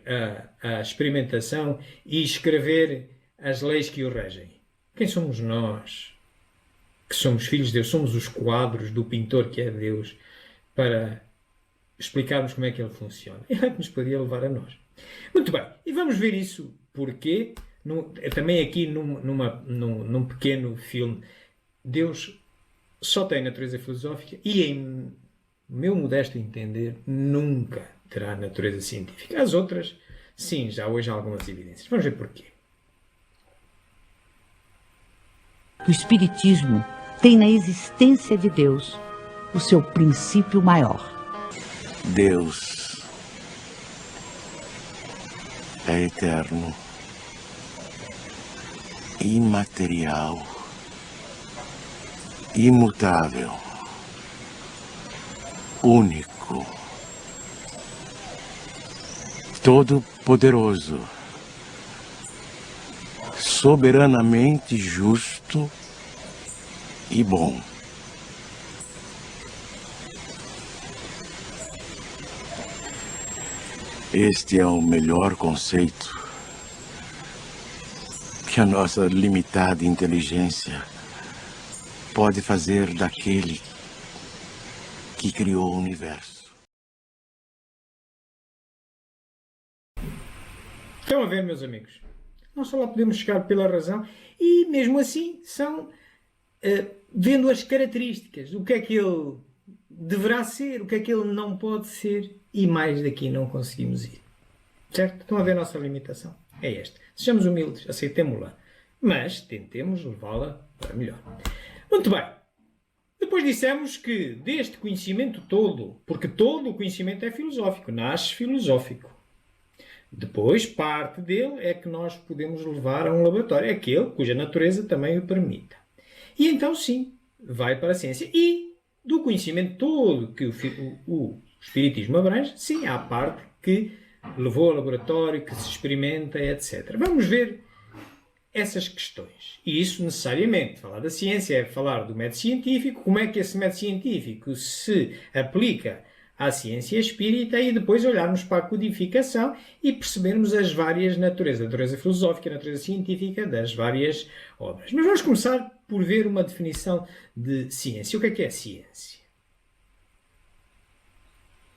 à experimentação e escrever as leis que o regem? Quem somos nós, que somos filhos de Deus? Somos os quadros do pintor que é Deus, para explicarmos como é que ele funciona. Ele é que nos poderia levar a nós. Muito bem, e vamos ver isso porque, também aqui num pequeno filme, Deus só tem natureza filosófica e, em meu modesto entender, nunca terá natureza científica. As outras, sim, já hoje há algumas evidências. Vamos ver porquê. O Espiritismo tem na existência de Deus o seu princípio maior. Deus é eterno, imaterial, imutável, único, todo-poderoso, soberanamente justo e bom. Este é o melhor conceito que a nossa limitada inteligência pode fazer daquele que criou o universo. Estão a ver, meus amigos? Nós só lá podemos chegar pela razão e, mesmo assim, são vendo as características, o que é que ele deverá ser, o que é que ele não pode ser, e mais daqui não conseguimos ir. Certo? Estão a ver a nossa limitação? É esta. Sejamos humildes, aceitemo-la, mas tentemos levá-la para melhor. Muito bem. Depois dissemos que deste conhecimento todo, porque todo o conhecimento é filosófico, nasce filosófico. Depois, parte dele é que nós podemos levar a um laboratório, aquele cuja natureza também o permita. E então, sim, vai para a ciência. E do conhecimento todo que o Espiritismo abrange, sim, há parte que levou ao laboratório, que se experimenta, etc. Vamos ver essas questões. E isso, necessariamente, falar da ciência é falar do método científico, como é que esse método científico se aplica à ciência espírita e depois olharmos para a codificação e percebermos as várias naturezas, a natureza filosófica, a natureza científica das várias obras. Mas vamos começar por ver uma definição de ciência. O que é ciência?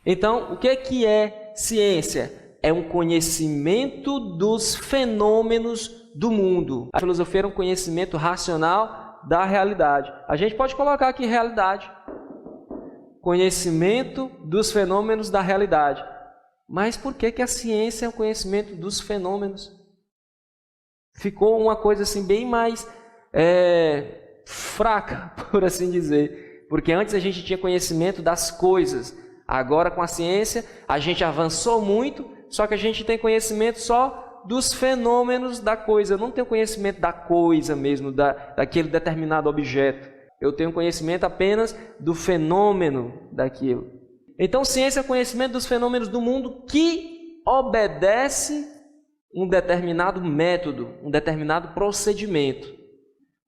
Então, o que é ciência? É um conhecimento dos fenômenos do mundo. A filosofia era um conhecimento racional da realidade. A gente pode colocar aqui realidade. Conhecimento dos fenômenos da realidade. Mas por que a ciência é um conhecimento dos fenômenos? Ficou uma coisa assim bem mais fraca, por assim dizer. Porque antes a gente tinha conhecimento das coisas. Agora com a ciência a gente avançou muito, só que a gente tem conhecimento só dos fenômenos da coisa. Eu não tenho conhecimento da coisa mesmo, daquele determinado objeto. Eu tenho conhecimento apenas do fenômeno daquilo. Então, ciência é o conhecimento dos fenômenos do mundo que obedece um determinado método, um determinado procedimento.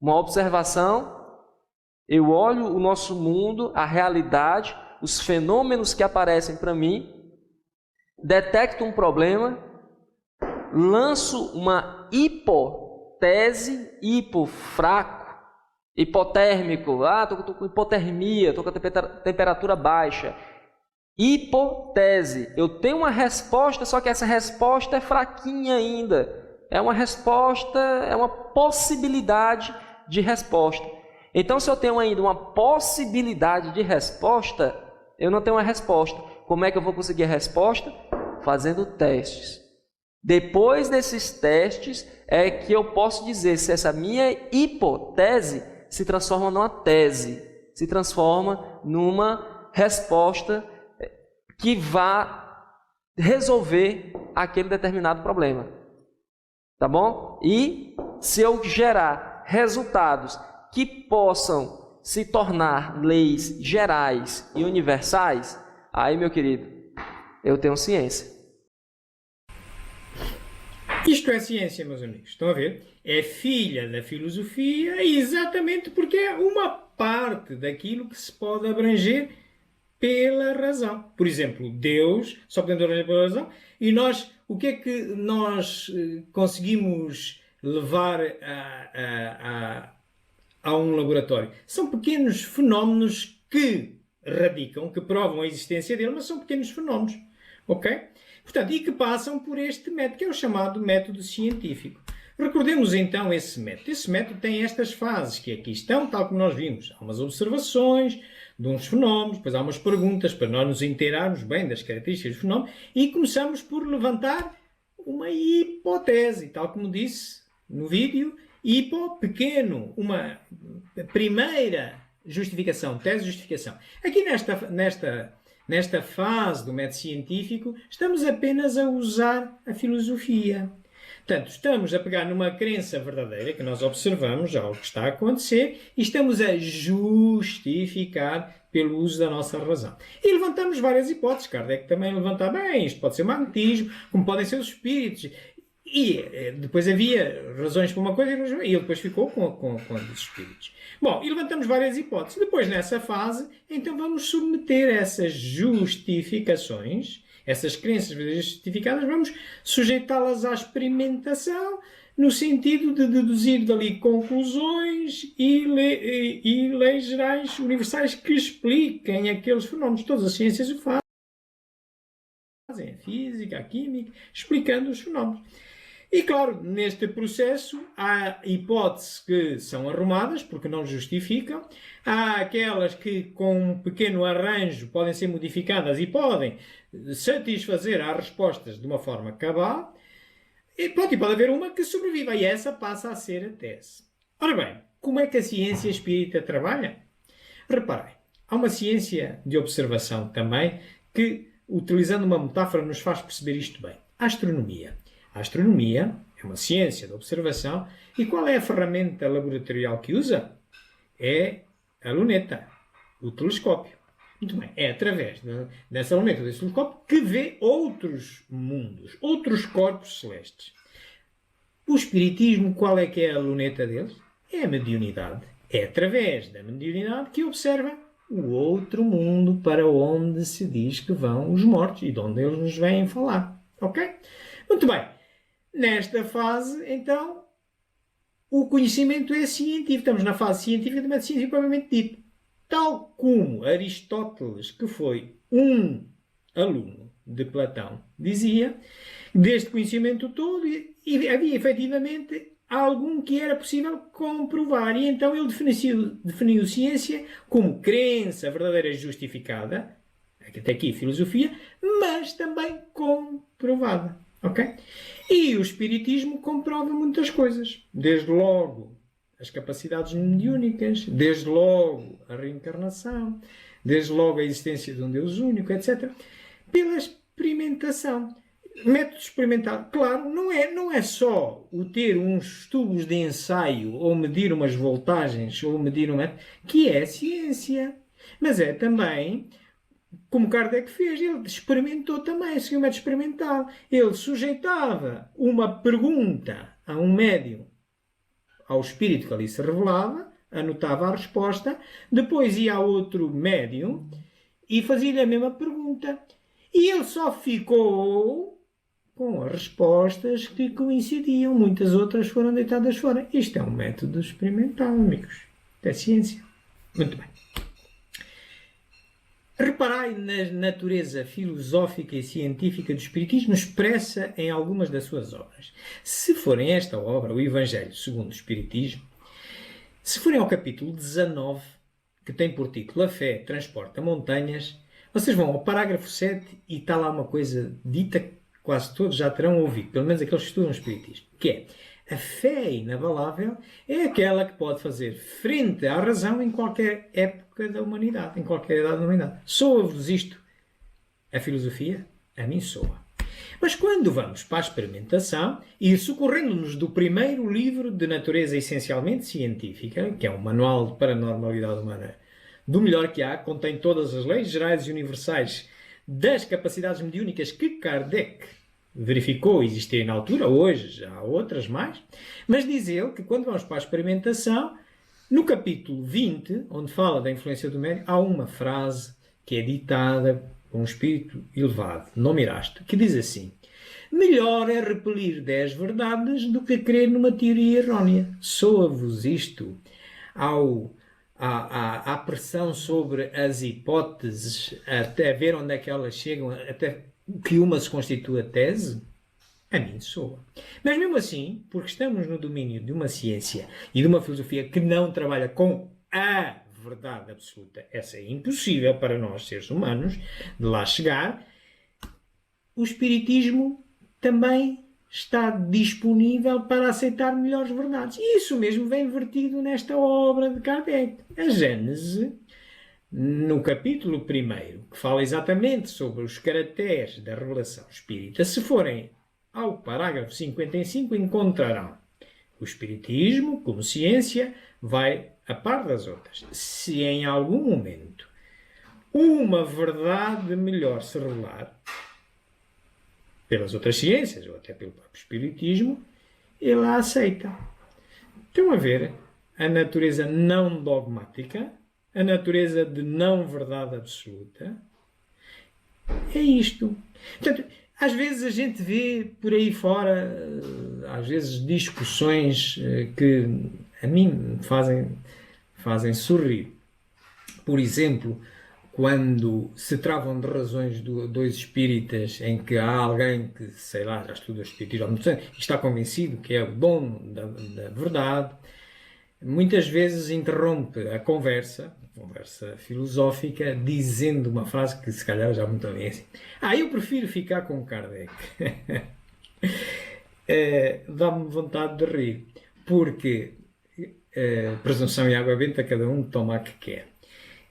Uma observação, eu olho o nosso mundo, a realidade, os fenômenos que aparecem para mim, detecto um problema, lanço uma hipótese, hipofraco, hipotérmico, estou com hipotermia, estou com a temperatura baixa. Hipótese, eu tenho uma resposta, só que essa resposta é fraquinha ainda. É uma resposta, é uma possibilidade de resposta. Então, se eu tenho ainda uma possibilidade de resposta, eu não tenho uma resposta. Como é que eu vou conseguir a resposta? Fazendo testes. Depois desses testes é que eu posso dizer se essa minha hipótese se transforma numa tese, se transforma numa resposta que vá resolver aquele determinado problema. Tá bom? E se eu gerar resultados que possam se tornar leis gerais e universais, aí, meu querido, eu tenho ciência. Isto é ciência, meus amigos. Estão a ver? É filha da filosofia exatamente porque é uma parte daquilo que se pode abranger pela razão. Por exemplo, Deus só podemos abranger pela razão. E nós, o que é que nós conseguimos levar a um laboratório? São pequenos fenómenos que radicam, que provam a existência dele, mas são pequenos fenómenos. Ok? Portanto, e que passam por este método, que é o chamado método científico. Recordemos então esse método. Esse método tem estas fases que aqui estão, tal como nós vimos. Há umas observações de uns fenómenos, depois há umas perguntas para nós nos inteirarmos bem das características do fenómeno e começamos por levantar uma hipótese, tal como disse no vídeo, pequeno, uma primeira justificação, tese de justificação. Aqui nesta fase do método científico, estamos apenas a usar a filosofia. Portanto, estamos a pegar numa crença verdadeira que nós observamos, algo que está a acontecer, e estamos a justificar pelo uso da nossa razão. E levantamos várias hipóteses. Kardec também levanta bem, isto pode ser magnetismo, como podem ser os espíritos. E depois havia razões para uma coisa e ele depois ficou com os espíritos. Bom, e levantamos várias hipóteses. Depois, nessa fase, então vamos submeter essas justificações, essas crenças justificadas, vamos sujeitá-las à experimentação, no sentido de deduzir dali conclusões e leis gerais universais que expliquem aqueles fenómenos. Todas as ciências o fazem, a física, a química, explicando os fenómenos. E claro, neste processo há hipóteses que são arrumadas, porque não justificam, há aquelas que com um pequeno arranjo podem ser modificadas e podem satisfazer às respostas de uma forma cabal, e pode haver uma que sobreviva, e essa passa a ser a tese. Ora bem, como é que a ciência espírita trabalha? Reparem, há uma ciência de observação também que, utilizando uma metáfora, nos faz perceber isto bem. A astronomia. A astronomia é uma ciência de observação e qual é a ferramenta laboratorial que usa? É a luneta, o telescópio. Muito bem, é através dessa luneta, desse telescópio, que vê outros mundos, outros corpos celestes. O espiritismo, qual é que é a luneta deles? É a mediunidade. É através da mediunidade que observa o outro mundo para onde se diz que vão os mortos e de onde eles nos vêm falar. Ok? Muito bem. Nesta fase, então, o conhecimento é científico. Estamos na fase científica do método científico propriamente dito. Tal como Aristóteles, que foi um aluno de Platão, dizia, deste conhecimento todo, e havia efetivamente algum que era possível comprovar. E então ele definiu ciência como crença verdadeira e justificada, até aqui filosofia, mas também comprovada. Ok? E o espiritismo comprova muitas coisas. Desde logo as capacidades mediúnicas, desde logo a reencarnação, desde logo a existência de um Deus único, etc. Pela experimentação. Método experimental, claro, não é só o ter uns tubos de ensaio ou medir umas voltagens ou medir que é ciência. Mas é também, como Kardec fez, ele experimentou também, seguiu o método experimental. Ele sujeitava uma pergunta a um médium, ao espírito que ali se revelava, anotava a resposta, depois ia a outro médium e fazia-lhe a mesma pergunta. E ele só ficou com as respostas que coincidiam. Muitas outras foram deitadas fora. Isto é um método experimental, amigos. É ciência. Muito bem. Reparai na natureza filosófica e científica do Espiritismo expressa em algumas das suas obras. Se forem esta obra, o Evangelho segundo o Espiritismo, se forem ao capítulo 19, que tem por título A Fé Transporta Montanhas, vocês vão ao parágrafo 7 e está lá uma coisa dita que quase todos já terão ouvido, pelo menos aqueles que estudam o Espiritismo, que é: a fé inabalável é aquela que pode fazer frente à razão em qualquer época da humanidade, em qualquer idade da humanidade. Soa-vos isto a filosofia? A mim soa. Mas quando vamos para a experimentação, e socorrendo-nos do primeiro livro de natureza essencialmente científica, que é um manual de paranormalidade humana do melhor que há, contém todas as leis gerais e universais das capacidades mediúnicas que Kardec verificou existirem na altura, hoje já há outras mais, mas diz ele que quando vamos para a experimentação, no capítulo 20, onde fala da influência do médium, há uma frase que é ditada por um espírito elevado, nome Erasto, que diz assim: melhor é repelir 10 verdades do que crer numa teoria errónea. Soa-vos isto há pressão sobre as hipóteses, até ver onde é que elas chegam, até que uma se constitua tese? A mim soa. Mas mesmo assim, porque estamos no domínio de uma ciência e de uma filosofia que não trabalha com a verdade absoluta, essa é impossível para nós, seres humanos, de lá chegar, o Espiritismo também está disponível para aceitar melhores verdades. E isso mesmo vem vertido nesta obra de Kardec. A Gênese, no capítulo 1, que fala exatamente sobre os caracteres da revelação espírita, se forem ao parágrafo 55, encontrarão o Espiritismo, como ciência, vai a par das outras. Se em algum momento uma verdade melhor se revelar pelas outras ciências, ou até pelo próprio Espiritismo, ele a aceita. Estão a ver a natureza não dogmática, a natureza de não verdade absoluta. É isto. Portanto, às vezes a gente vê por aí fora, às vezes, discussões que a mim me fazem sorrir. Por exemplo, quando se travam de razões dois espíritas em que há alguém que, sei lá, já estuda o espiritismo há muito tempo e está convencido que é o dono da verdade, muitas vezes interrompe a conversa filosófica, dizendo uma frase que se calhar já muito bem assim. Eu prefiro ficar com Kardec. Dá-me vontade de rir, porque presunção e água benta, cada um toma a que quer.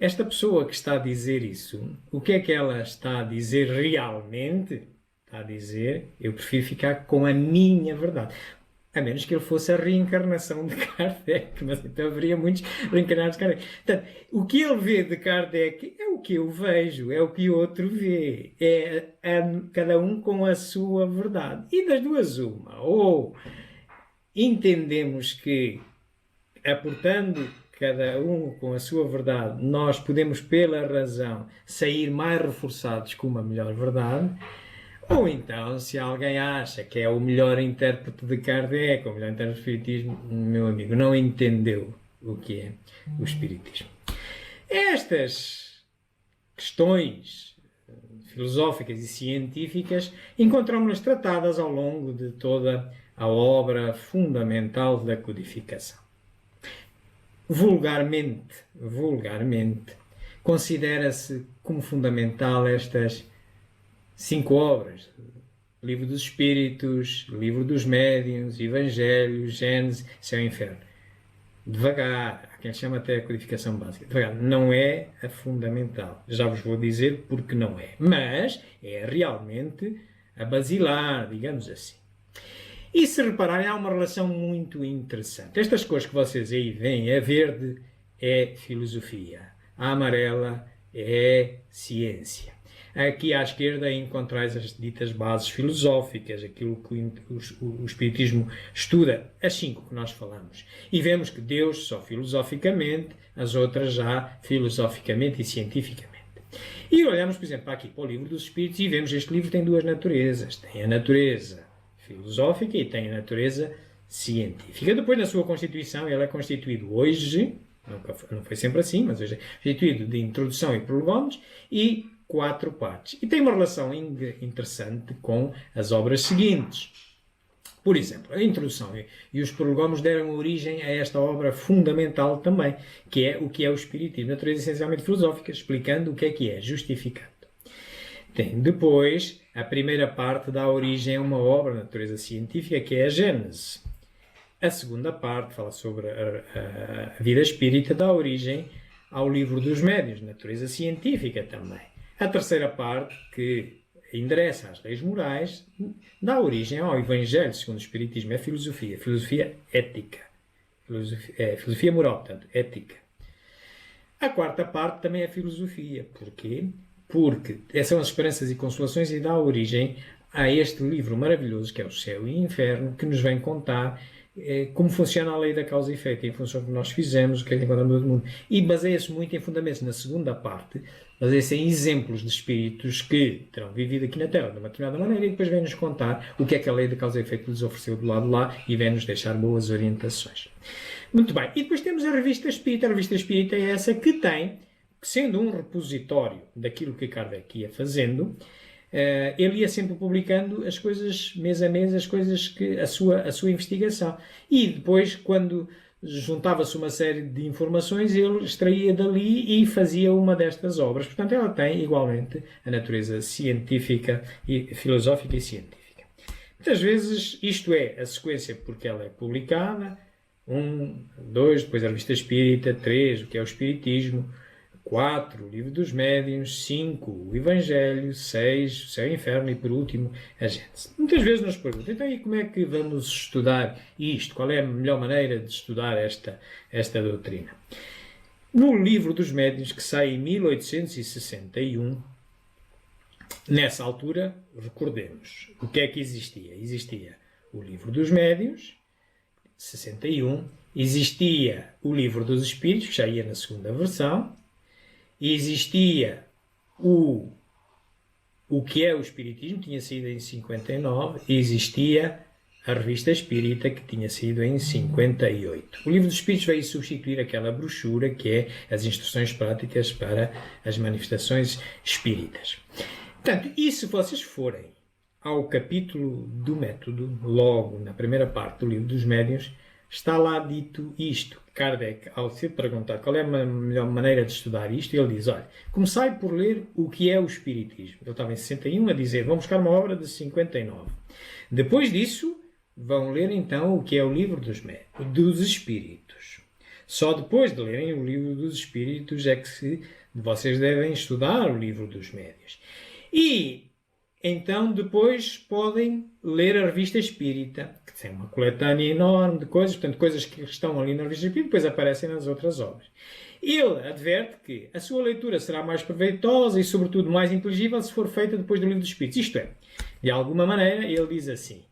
Esta pessoa que está a dizer isso, o que é que ela está a dizer realmente? Está a dizer, eu prefiro ficar com a minha verdade. A menos que ele fosse a reencarnação de Kardec, mas então haveria muitos reencarnados de Kardec. Portanto, o que ele vê de Kardec é o que eu vejo, é o que o outro vê. Cada um com a sua verdade. E das duas uma. Ou entendemos que, aportando cada um com a sua verdade, nós podemos, pela razão, sair mais reforçados com uma melhor verdade. Ou então, se alguém acha que é o melhor intérprete de Kardec, ou o melhor intérprete do Espiritismo, meu amigo, não entendeu o que é o Espiritismo. Estas questões filosóficas e científicas encontramos-las tratadas ao longo de toda a obra fundamental da codificação. Vulgarmente, considera-se como fundamental estas 5 obras: Livro dos Espíritos, Livro dos Médiuns, Evangelho, Gênese, Céu e Inferno. Devagar, há quem chama até a codificação básica. Devagar, não é a fundamental. Já vos vou dizer porque não é. Mas é realmente a basilar, digamos assim. E se repararem, há uma relação muito interessante. Estas cores que vocês aí veem, a verde é filosofia, a amarela é ciência. Aqui à esquerda encontrais as ditas bases filosóficas, aquilo que o Espiritismo estuda, as 5 que nós falamos. E vemos que Deus só filosoficamente, as outras já filosoficamente e cientificamente. E olhamos, por exemplo, aqui para o Livro dos Espíritos e vemos que este livro tem 2 naturezas. Tem a natureza filosófica e tem a natureza científica. Depois, na sua constituição, ele é constituído hoje, não foi sempre assim, mas hoje é constituído de introdução e prolegómenos e 4 partes. E tem uma relação interessante com as obras seguintes. Por exemplo, a introdução e os prolegómenos deram origem a esta obra fundamental também, que é o Espiritismo, natureza essencialmente filosófica, explicando o que é justificando. Tem depois, a primeira parte dá origem a uma obra de natureza científica, que é a Gênese. A segunda parte fala sobre a vida espírita, dá origem ao Livro dos Médiuns, de natureza científica também. A terceira parte, que endereça às leis morais, dá origem ao Evangelho, segundo o Espiritismo. É filosofia ética. Filosofia moral, portanto, ética. A quarta parte também é filosofia. Porquê? Porque são as esperanças e consolações e dá origem a este livro maravilhoso que é o Céu e o Inferno, que nos vem contar como funciona a lei da causa e efeito, em função do que nós fizemos, o que é que encontramos no mundo. E baseia-se muito em fundamentos. Na segunda parte, baseia-se em exemplos de espíritos que terão vivido aqui na Terra de uma determinada maneira e depois vem-nos contar o que é que a lei da causa e efeito lhes ofereceu do lado de lá e vem-nos deixar boas orientações. Muito bem. E depois temos a Revista Espírita. A Revista Espírita é essa que tem, sendo um repositório daquilo que Kardec ia fazendo, ele ia sempre publicando as coisas, mês a mês, as coisas que a sua investigação. E depois, quando juntava-se uma série de informações, ele extraía dali e fazia uma destas obras. Portanto, ela tem igualmente a natureza científica, e filosófica e científica. Muitas vezes isto é a sequência porque ela é publicada, 1, 2, depois a Revista Espírita, 3, o que é o Espiritismo, 4, o Livro dos Médiuns, 5, o Evangelho, 6, o Céu e o Inferno e, por último, a Gênese. Muitas vezes nos perguntam, então, e como é que vamos estudar isto? Qual é a melhor maneira de estudar esta doutrina? No Livro dos Médiuns, que sai em 1861, nessa altura, recordemos, o que é que existia? Existia o Livro dos Médiuns, 61, existia o Livro dos Espíritos, que já ia na segunda versão, existia o que é o Espiritismo, tinha saído em 59, e existia a Revista Espírita, que tinha saído em 58. O Livro dos Espíritos veio substituir aquela brochura que é as instruções práticas para as manifestações espíritas. Portanto, e se vocês forem ao capítulo do método, logo na primeira parte do Livro dos Médiuns, está lá dito isto. Kardec, ao ser perguntar qual é a melhor maneira de estudar isto, ele diz, olha, comecei por ler o que é o Espiritismo. Ele estava em 61 a dizer, vão buscar uma obra de 59. Depois disso, vão ler então o que é o Livro dos Espíritos. Só depois de lerem o Livro dos Espíritos é que vocês devem estudar o Livro dos Médiuns. E então depois podem ler a Revista Espírita, que tem uma coletânea enorme de coisas, portanto, coisas que estão ali na Revista Espírita depois aparecem nas outras obras. Ele adverte que a sua leitura será mais proveitosa e, sobretudo, mais inteligível se for feita depois do Livro dos Espíritos. Isto é, de alguma maneira, ele diz assim,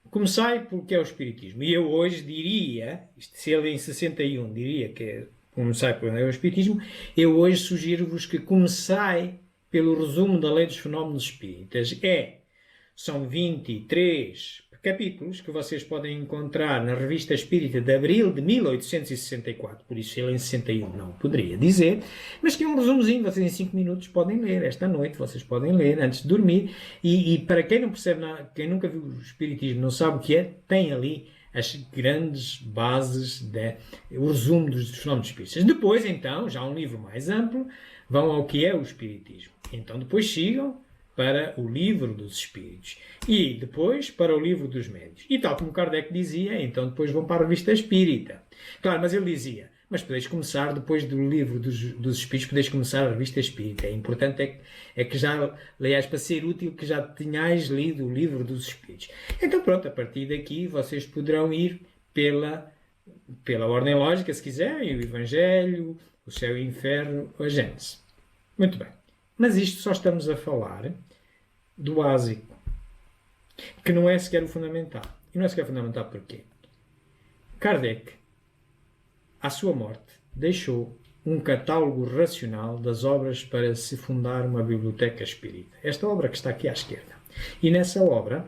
comecei pelo que é o Espiritismo. E eu hoje diria, se ele em 61 diria que comecei pelo que é o Espiritismo, eu hoje sugiro-vos que comecei pelo resumo da Lei dos Fenómenos Espíritas. São 23 capítulos que vocês podem encontrar na Revista Espírita de abril de 1864, por isso ele em 61 não o poderia dizer, mas que é um resumozinho, vocês em 5 minutos podem ler, esta noite vocês podem ler antes de dormir, e para quem não percebe nada, quem nunca viu o Espiritismo, não sabe o que é, tem ali as grandes bases, o resumo dos fenómenos espíritas. Depois, então, já um livro mais amplo, vão ao que é o Espiritismo. Então, depois sigam para o Livro dos Espíritos e depois para o Livro dos Médiuns. E tal como Kardec dizia, então depois vão para a Revista Espírita. Claro, mas ele dizia, mas podeis começar depois do Livro dos Espíritos, podeis começar a Revista Espírita. O importante é que já, aliás, para ser útil, que já tenhais lido o Livro dos Espíritos. Então pronto, a partir daqui vocês poderão ir pela ordem lógica, se quiserem, o Evangelho, o Céu e o Inferno, a Gênese. Muito bem. Mas isto só estamos a falar do básico, que não é sequer o fundamental. E não é sequer fundamental porquê? Kardec, à sua morte, deixou um catálogo racional das obras para se fundar uma biblioteca espírita. Esta obra que está aqui à esquerda. E nessa obra,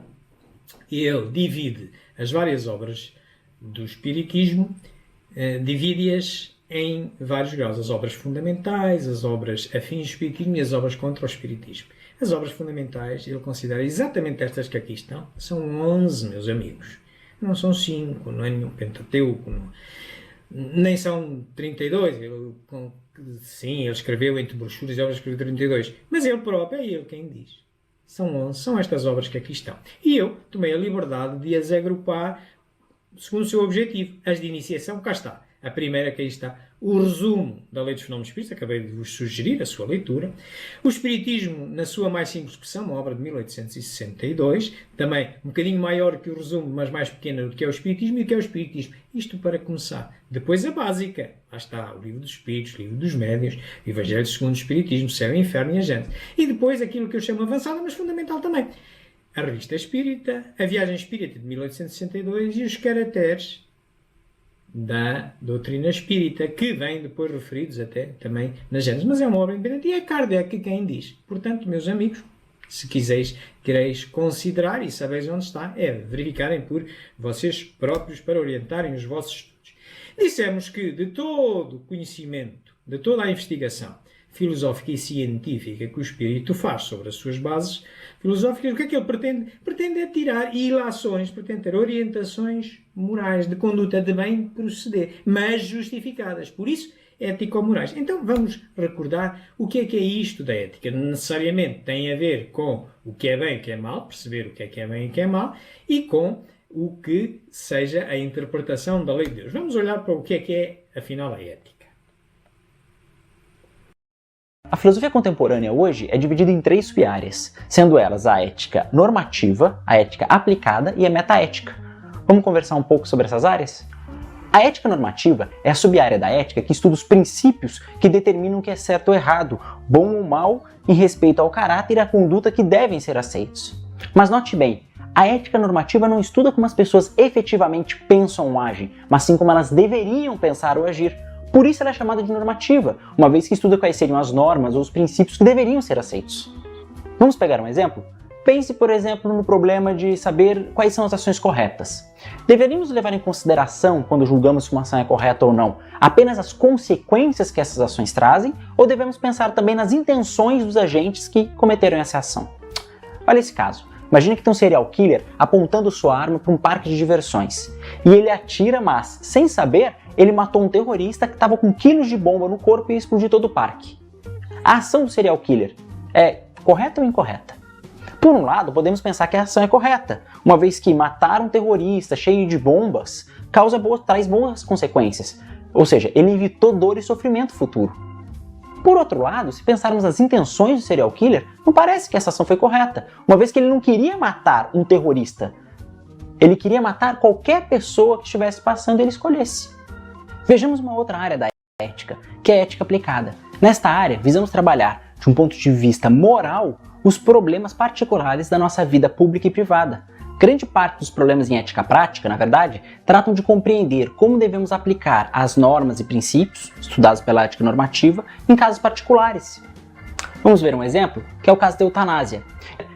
ele divide as várias obras do espiritismo, divide-as em vários graus. As obras fundamentais, as obras afins ao espiritismo e as obras contra o espiritismo. As obras fundamentais, ele considera exatamente estas que aqui estão. São 11, meus amigos. Não são 5, não é nenhum Pentateuco, nem são 32. Ele escreveu entre brochuras e obras, escreveu 32. Mas ele próprio, é ele quem diz. São 11, são estas obras que aqui estão. E eu tomei a liberdade de as agrupar segundo o seu objetivo. As de iniciação, cá está. A primeira que aí está, o resumo da Lei dos Fenómenos Espíritas, acabei de vos sugerir a sua leitura. O Espiritismo, na sua mais simples expressão, uma obra de 1862, também um bocadinho maior que o resumo, mas mais pequena do que é o Espiritismo, e o que é o Espiritismo. Isto para começar. Depois a básica. Lá está o Livro dos Espíritos, o Livro dos Médiuns, o Evangelho segundo o Espiritismo, o Céu e o Inferno e a Gênese. E depois aquilo que eu chamo avançado, mas fundamental também. A Revista Espírita, a Viagem Espírita de 1862 e os caracteres da doutrina espírita, que vêm depois referidos até também na Gênese. Mas é uma obra independente e é Kardec quem diz. Portanto, meus amigos, se quereis considerar e sabeis onde está, é verificarem por vocês próprios para orientarem os vossos estudos. Dissemos que de todo o conhecimento, de toda a investigação filosófica e científica que o espírito faz sobre as suas bases filosóficas, o que é que ele pretende? Pretende é tirar ilações, pretende ter orientações morais de conduta de bem proceder, mas justificadas. Por isso, ético-morais. Então vamos recordar o que é isto da ética. Necessariamente tem a ver com o que é bem e o que é mal, perceber o que é bem e o que é mal, e com o que seja a interpretação da lei de Deus. Vamos olhar para o que é afinal, a ética. A filosofia contemporânea hoje é dividida em 3 sub-áreas, sendo elas a ética normativa, a ética aplicada e a metaética. Vamos conversar um pouco sobre essas áreas? A ética normativa é a sub-área da ética que estuda os princípios que determinam o que é certo ou errado, bom ou mal, em respeito ao caráter e à conduta que devem ser aceitos. Mas note bem, a ética normativa não estuda como as pessoas efetivamente pensam ou agem, mas sim como elas deveriam pensar ou agir. Por isso ela é chamada de normativa, uma vez que estuda quais seriam as normas ou os princípios que deveriam ser aceitos. Vamos pegar um exemplo? Pense, por exemplo, no problema de saber quais são as ações corretas. Deveríamos levar em consideração, quando julgamos se uma ação é correta ou não, apenas as consequências que essas ações trazem, ou devemos pensar também nas intenções dos agentes que cometeram essa ação? Olha esse caso. Imagine que tem um serial killer apontando sua arma para um parque de diversões. E ele atira, mas, sem saber, ele matou um terrorista que estava com quilos de bomba no corpo e ia explodir todo o parque. A ação do serial killer é correta ou incorreta? Por um lado, podemos pensar que a ação é correta, uma vez que matar um terrorista cheio de bombas traz boas consequências, ou seja, ele evitou dor e sofrimento futuro. Por outro lado, se pensarmos nas intenções do serial killer, não parece que essa ação foi correta, uma vez que ele não queria matar um terrorista, ele queria matar qualquer pessoa que estivesse passando e ele escolhesse. Vejamos uma outra área da ética, que é a ética aplicada. Nesta área, visamos trabalhar, de um ponto de vista moral, os problemas particulares da nossa vida pública e privada. Grande parte dos problemas em ética prática, na verdade, tratam de compreender como devemos aplicar as normas e princípios, estudados pela ética normativa, em casos particulares. Vamos ver um exemplo, que é o caso da eutanásia.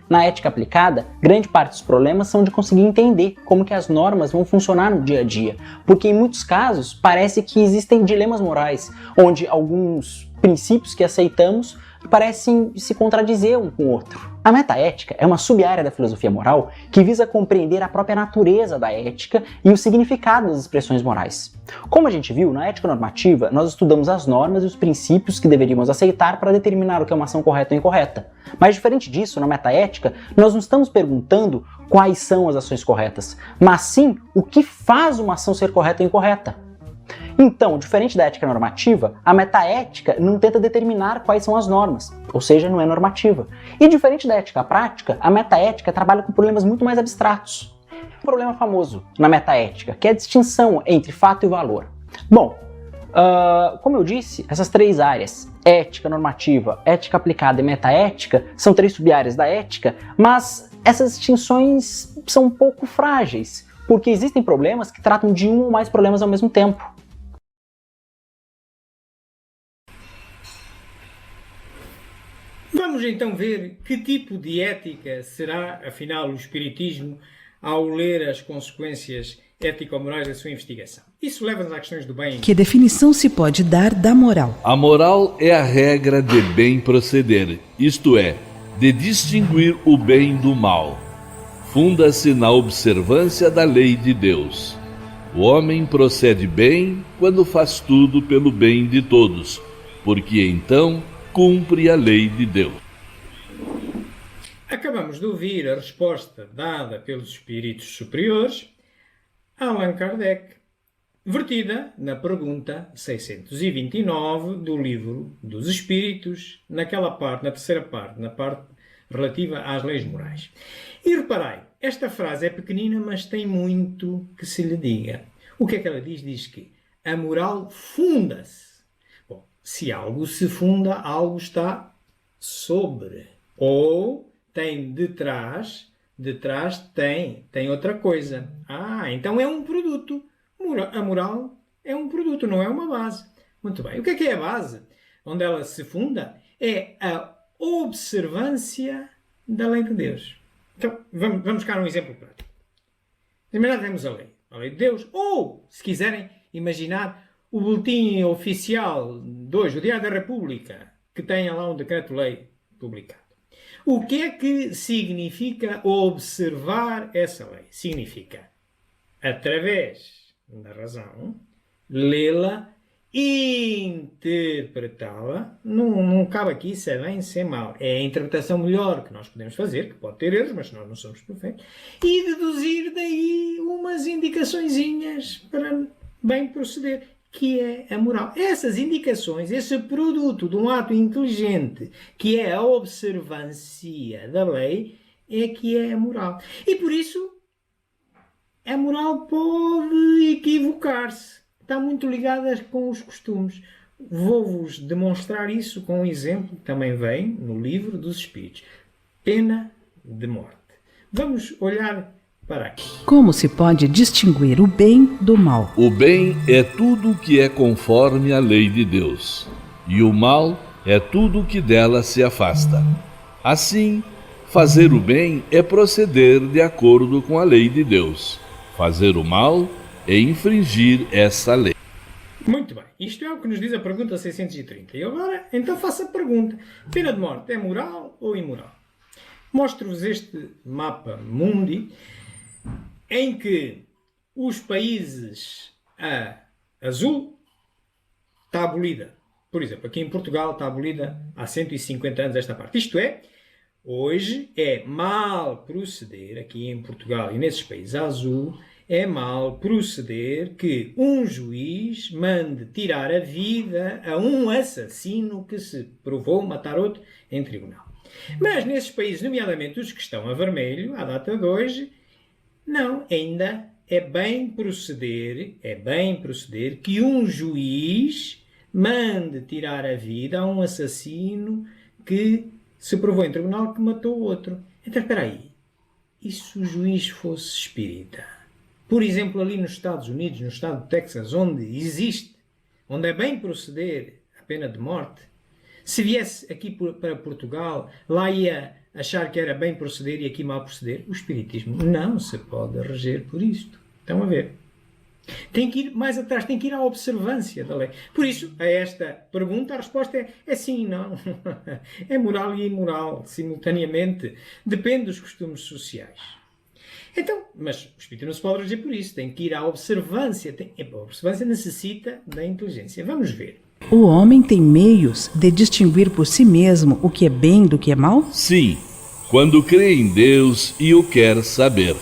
Na ética aplicada, grande parte dos problemas são de conseguir entender como que as normas vão funcionar no dia a dia, porque em muitos casos parece que existem dilemas morais, onde alguns princípios que aceitamos parecem se contradizer um com o outro. A metaética é uma sub-área da filosofia moral que visa compreender a própria natureza da ética e o significado das expressões morais. Como a gente viu, na ética normativa, nós estudamos as normas e os princípios que deveríamos aceitar para determinar o que é uma ação correta ou incorreta. Mas diferente disso, na metaética, nós não estamos perguntando quais são as ações corretas, mas sim o que faz uma ação ser correta ou incorreta. Então, diferente da ética normativa, a metaética não tenta determinar quais são as normas, ou seja, não é normativa. E diferente da ética prática, a metaética trabalha com problemas muito mais abstratos. Um problema famoso na metaética, que é a distinção entre fato e valor. Bom, como eu disse, essas 3 áreas, ética normativa, ética aplicada e metaética, são 3 sub-áreas da ética, mas essas distinções são um pouco frágeis, porque existem problemas que tratam de um ou mais problemas ao mesmo tempo. Vamos então ver que tipo de ética será, afinal, o Espiritismo ao ler as consequências ético-morais da sua investigação. Isso leva-nos a questões do bem. Que definição se pode dar da moral? A moral é a regra de bem proceder, isto é, de distinguir o bem do mal. Funda-se na observância da lei de Deus. O homem procede bem quando faz tudo pelo bem de todos, porque então cumpre a lei de Deus. Acabamos de ouvir a resposta dada pelos espíritos superiores a Allan Kardec, vertida na pergunta 629 do Livro dos Espíritos, naquela parte, na terceira parte, na parte relativa às leis morais. E reparai, esta frase é pequenina, mas tem muito que se lhe diga. O que é que ela diz? Diz que a moral funda-se. Bom, se algo se funda, algo está sobre. Ou tem detrás tem outra coisa. Então é um produto. A moral é um produto, não é uma base. Muito bem. O que é a base? Onde ela se funda é a observância da lei de Deus. Então, vamos buscar um exemplo prático. Primeiro temos a lei de Deus, ou, se quiserem, imaginar o boletim oficial de hoje, o Diário da República, que tenha lá um decreto-lei publicado. O que é que significa observar essa lei? Significa, através da razão, lê-la, interpretá-la. Não cabe aqui se é bem, se é mal. É a interpretação melhor que nós podemos fazer, que pode ter erros, mas nós não somos perfeitos, e deduzir daí umas indicaçõezinhas para bem proceder, que é a moral. Essas indicações, esse produto de um ato inteligente, que é a observância da lei, é que é a moral. E por isso, a moral pode equivocar-se. Está muito ligada com os costumes. Vou-vos demonstrar isso com um exemplo que também vem no Livro dos Espíritos. Pena de morte. Vamos olhar para aqui. Como se pode distinguir o bem do mal? O bem é tudo que é conforme a lei de Deus, e o mal é tudo que dela se afasta. Assim, fazer o bem é proceder de acordo com a lei de Deus. Fazer o mal é infringir essa lei. Muito bem. Isto é o que nos diz a pergunta 630. E agora, então faço a pergunta. Pena de morte é moral ou imoral? Mostro-vos este mapa mundi, em que os países a azul está abolida. Por exemplo, aqui em Portugal está abolida há 150 anos esta parte. Isto é, hoje é mal proceder, aqui em Portugal e nesses países a azul, é mal proceder que um juiz mande tirar a vida a um assassino que se provou matar outro em tribunal. Mas nesses países, nomeadamente os que estão a vermelho, à data de hoje, não, ainda é bem proceder que um juiz mande tirar a vida a um assassino que se provou em tribunal que matou outro. Então, espera aí. E se o juiz fosse espírita? Por exemplo, ali nos Estados Unidos, no estado de Texas, onde é bem proceder a pena de morte, se viesse aqui para Portugal, lá ia achar que era bem proceder e aqui mal proceder? O espiritismo não se pode reger por isto. Estão a ver? Tem que ir mais atrás, tem que ir à observância da lei. Por isso, a esta pergunta, a resposta é sim e não. É moral e imoral, simultaneamente. Depende dos costumes sociais. Então, mas o espírito não se pode reger por isso. Tem que ir à observância. A observância necessita da inteligência. Vamos ver. O homem tem meios de distinguir por si mesmo o que é bem do que é mal? Sim, quando crê em Deus e o quer saber.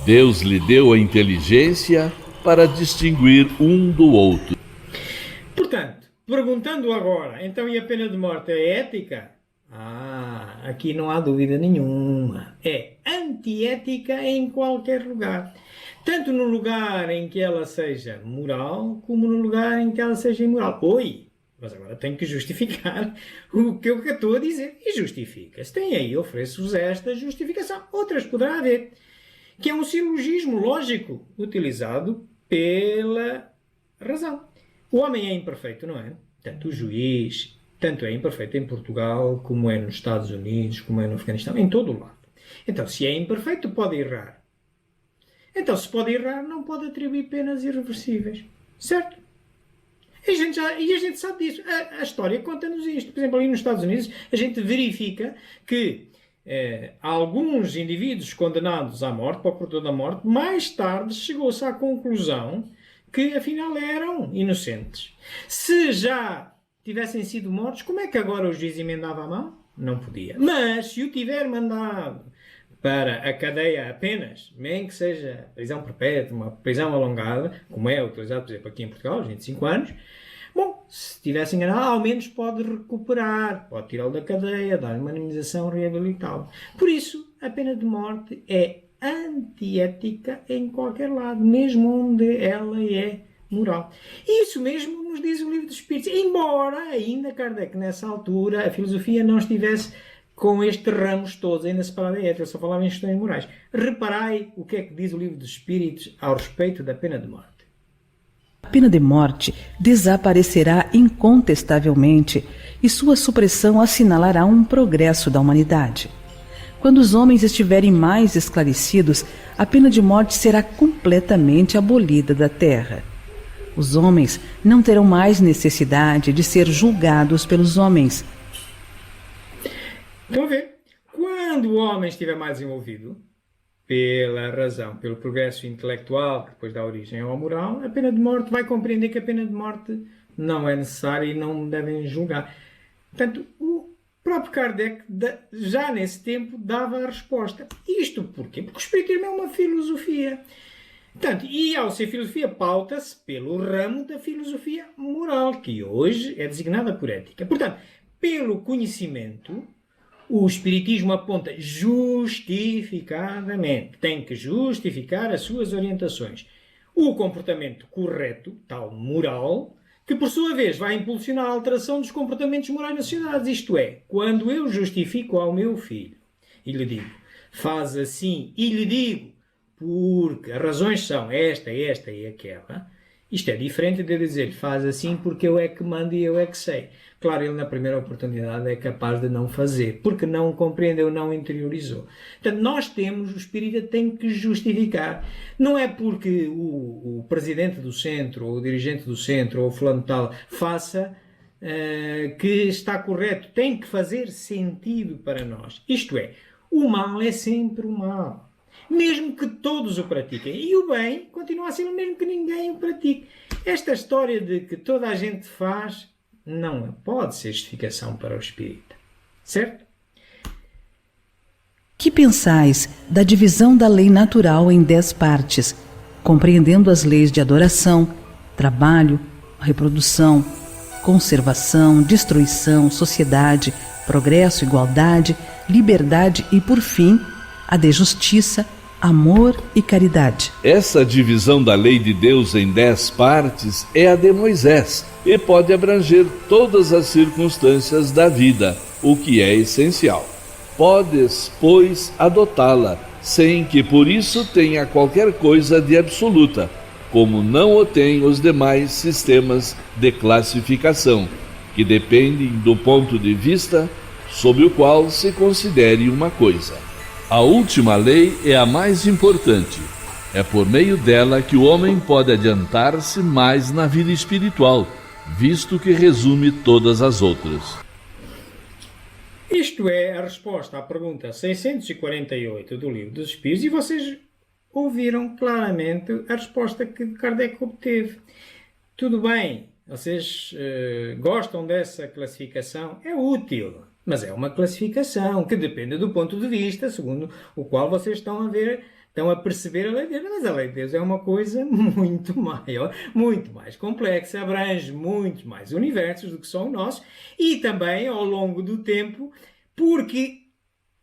Deus lhe deu a inteligência para distinguir um do outro. Portanto, perguntando agora, então e a pena de morte é ética? Aqui não há dúvida nenhuma. É antiética em qualquer lugar. Tanto no lugar em que ela seja moral, como no lugar em que ela seja imoral. Mas agora tenho que justificar o que eu estou a dizer. E justifica-se. Tem aí, ofereço-vos esta justificação. Outras poderá haver. Que é um silogismo lógico utilizado pela razão. O homem é imperfeito, não é? Tanto o juiz, tanto é imperfeito em Portugal, como é nos Estados Unidos, como é no Afeganistão, em todo o lado. Então, se é imperfeito, pode errar. Então, se pode errar, não pode atribuir penas irreversíveis. Certo? E a gente sabe disso. A história conta-nos isto. Por exemplo, ali nos Estados Unidos, a gente verifica que alguns indivíduos condenados à morte, para o portador da morte, mais tarde chegou-se à conclusão que, afinal, eram inocentes. Se já tivessem sido mortos, como é que agora o juiz emendava a mão? Não podia. Mas, se o tiver mandado para a cadeia apenas, nem que seja prisão perpétua, uma prisão alongada, como é utilizado, por exemplo, aqui em Portugal, os 25 anos, bom, se tivesse enganado, ao menos pode recuperar, pode tirá-lo da cadeia, dar-lhe uma indemnização, reabilitá-lo. Por isso, a pena de morte é antiética em qualquer lado, mesmo onde ela é moral. Isso mesmo nos diz o Livro dos Espíritos, embora ainda Kardec, nessa altura, a filosofia não estivesse com estes ramos todos, ainda separada da ética, só falava em questões morais. Reparai o que é que diz o Livro dos Espíritos ao respeito da pena de morte. A pena de morte desaparecerá incontestavelmente e sua supressão assinalará um progresso da humanidade. Quando os homens estiverem mais esclarecidos, a pena de morte será completamente abolida da terra. Os homens não terão mais necessidade de ser julgados pelos homens. Estão a ver? Quando o homem estiver mais desenvolvido, pela razão, pelo progresso intelectual, que depois dá origem ao moral, a pena de morte vai compreender que a pena de morte não é necessária e não devem julgar. Portanto, o próprio Kardec, já nesse tempo, dava a resposta. Isto porquê? Porque o Espiritismo é uma filosofia. Portanto, e ao ser filosofia, pauta-se pelo ramo da filosofia moral, que hoje é designada por ética. Portanto, pelo conhecimento, o Espiritismo aponta justificadamente, tem que justificar as suas orientações. O comportamento correto, tal moral, que por sua vez vai impulsionar a alteração dos comportamentos morais nas sociedades. Isto é, quando eu justifico ao meu filho e lhe digo, faz assim, e lhe digo, porque as razões são esta e aquela, isto é diferente de eu dizer, faz assim porque eu é que mando e eu é que sei. Claro, ele na primeira oportunidade é capaz de não fazer, porque não compreendeu, não interiorizou. Portanto, nós temos, o espírita tem que justificar. Não é porque o presidente do centro, ou o dirigente do centro, ou o fulano tal, faça que está correto. Tem que fazer sentido para nós. Isto é, o mal é sempre o mal. Mesmo que todos o pratiquem. E o bem continua a ser o mesmo que ninguém o pratique. Esta história de que toda a gente faz não pode ser justificação para o espírita. Certo? Que pensais da divisão da lei natural em 10 partes, compreendendo as leis de adoração, trabalho, reprodução, conservação, destruição, sociedade, progresso, igualdade, liberdade e, por fim, a de justiça, amor e caridade? Essa divisão da lei de Deus em 10 partes é a de Moisés e pode abranger todas as circunstâncias da vida, o que é essencial. Podes, pois, adotá-la, sem que por isso tenha qualquer coisa de absoluta, como não o têm os demais sistemas de classificação, que dependem do ponto de vista sob o qual se considere uma coisa. A última lei é a mais importante. É por meio dela que o homem pode adiantar-se mais na vida espiritual, visto que resume todas as outras. Isto é a resposta à pergunta 648 do Livro dos Espíritos, e vocês ouviram claramente a resposta que Kardec obteve. Tudo bem, vocês gostam dessa classificação? É útil. Mas é uma classificação que depende do ponto de vista segundo o qual vocês estão a perceber a lei de Deus. Mas a lei de Deus é uma coisa muito maior, muito mais complexa, abrange muitos mais universos do que só o nosso, e também ao longo do tempo, porque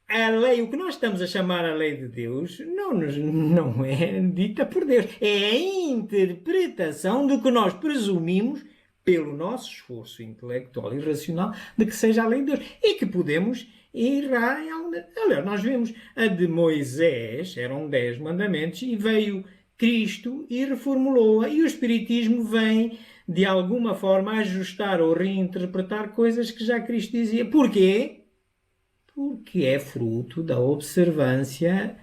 a lei, o que nós estamos a chamar a lei de Deus, não é dita por Deus, é a interpretação do que nós presumimos pelo nosso esforço intelectual e racional de que seja a lei de Deus e que podemos errar em alguma... Aliás, nós vemos a de Moisés, eram 10 mandamentos, e veio Cristo e reformulou-a, e o Espiritismo vem de alguma forma ajustar ou reinterpretar coisas que já Cristo dizia. Porquê? Porque é fruto da observância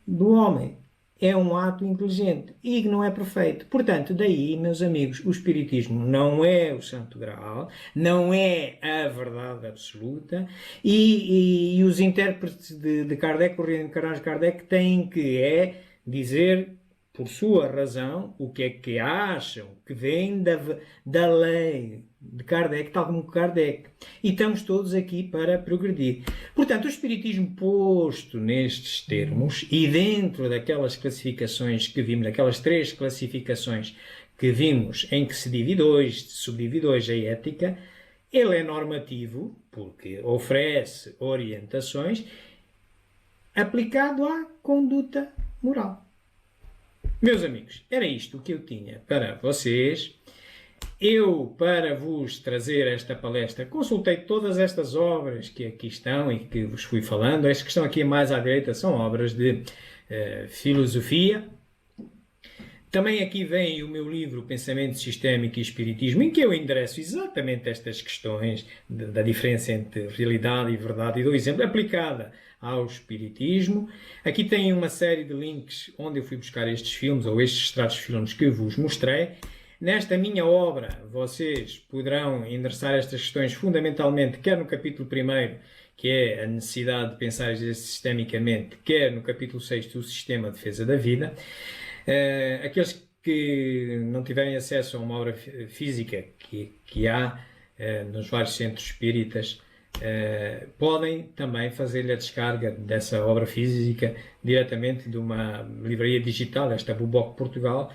do homem. É um ato inteligente e que não é perfeito. Portanto, daí, meus amigos, o Espiritismo não é o Santo Graal, não é a verdade absoluta, e os intérpretes de Kardec, o reencarnar de Kardec, têm que dizer, por sua razão, o que é que acham que vem da lei de Kardec, tal como Kardec. E estamos todos aqui para progredir. Portanto, o Espiritismo posto nestes termos e dentro daquelas classificações que vimos, daquelas 3 classificações que vimos em que se divide hoje, subdivide hoje a ética, ele é normativo, porque oferece orientações aplicado à conduta moral. Meus amigos, era isto que eu tinha para vocês. Eu, para vos trazer esta palestra, consultei todas estas obras que aqui estão e que vos fui falando. As que estão aqui mais à direita são obras de filosofia. Também aqui vem o meu livro Pensamento Sistémico e Espiritismo, em que eu endereço exatamente estas questões da diferença entre realidade e verdade e dou exemplo aplicada ao Espiritismo. Aqui tem uma série de links onde eu fui buscar estes filmes, ou estes extratos de filmes que eu vos mostrei. Nesta minha obra, vocês poderão endereçar estas questões fundamentalmente, quer no capítulo 1º, que é a necessidade de pensar sistemicamente, quer no capítulo 6º, o sistema de defesa da vida. Aqueles que não tiverem acesso a uma obra física que há nos vários centros espíritas, podem também fazer-lhe a descarga dessa obra física diretamente de uma livraria digital, esta Buboc Portugal,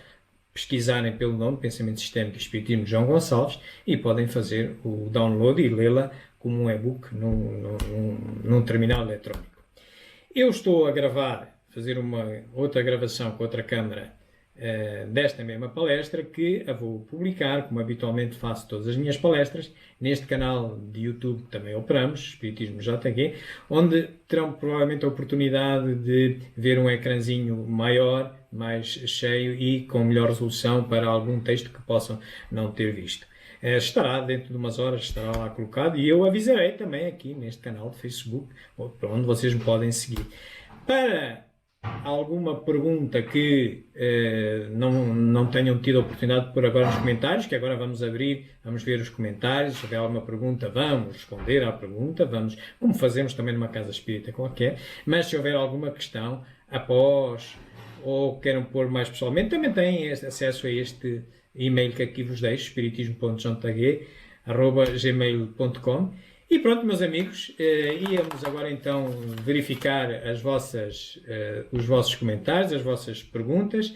pesquisarem pelo nome Pensamento Sistémico e Espiritismo de João Gonçalves e podem fazer o download e lê-la como um e-book num terminal eletrónico. Eu estou a fazer uma outra gravação com outra câmara desta mesma palestra, que a vou publicar, como habitualmente faço todas as minhas palestras, neste canal de YouTube que também operamos, Espiritismo JG, onde terão provavelmente a oportunidade de ver um ecrãzinho maior, mais cheio e com melhor resolução para algum texto que possam não ter visto. Estará dentro de umas horas, estará lá colocado, e eu avisarei também aqui neste canal de Facebook, onde vocês me podem seguir. Para alguma pergunta que não tenham tido a oportunidade de pôr agora nos comentários, que agora vamos abrir, vamos ver os comentários. Se houver alguma pergunta, vamos responder à pergunta, como fazemos também numa casa espírita qualquer. Mas se houver alguma questão após, ou queiram pôr mais pessoalmente, também têm acesso a este e-mail que aqui vos deixo, espiritismo.jg@gmail.com. E pronto, meus amigos, íamos agora então verificar os vossos comentários, as vossas perguntas.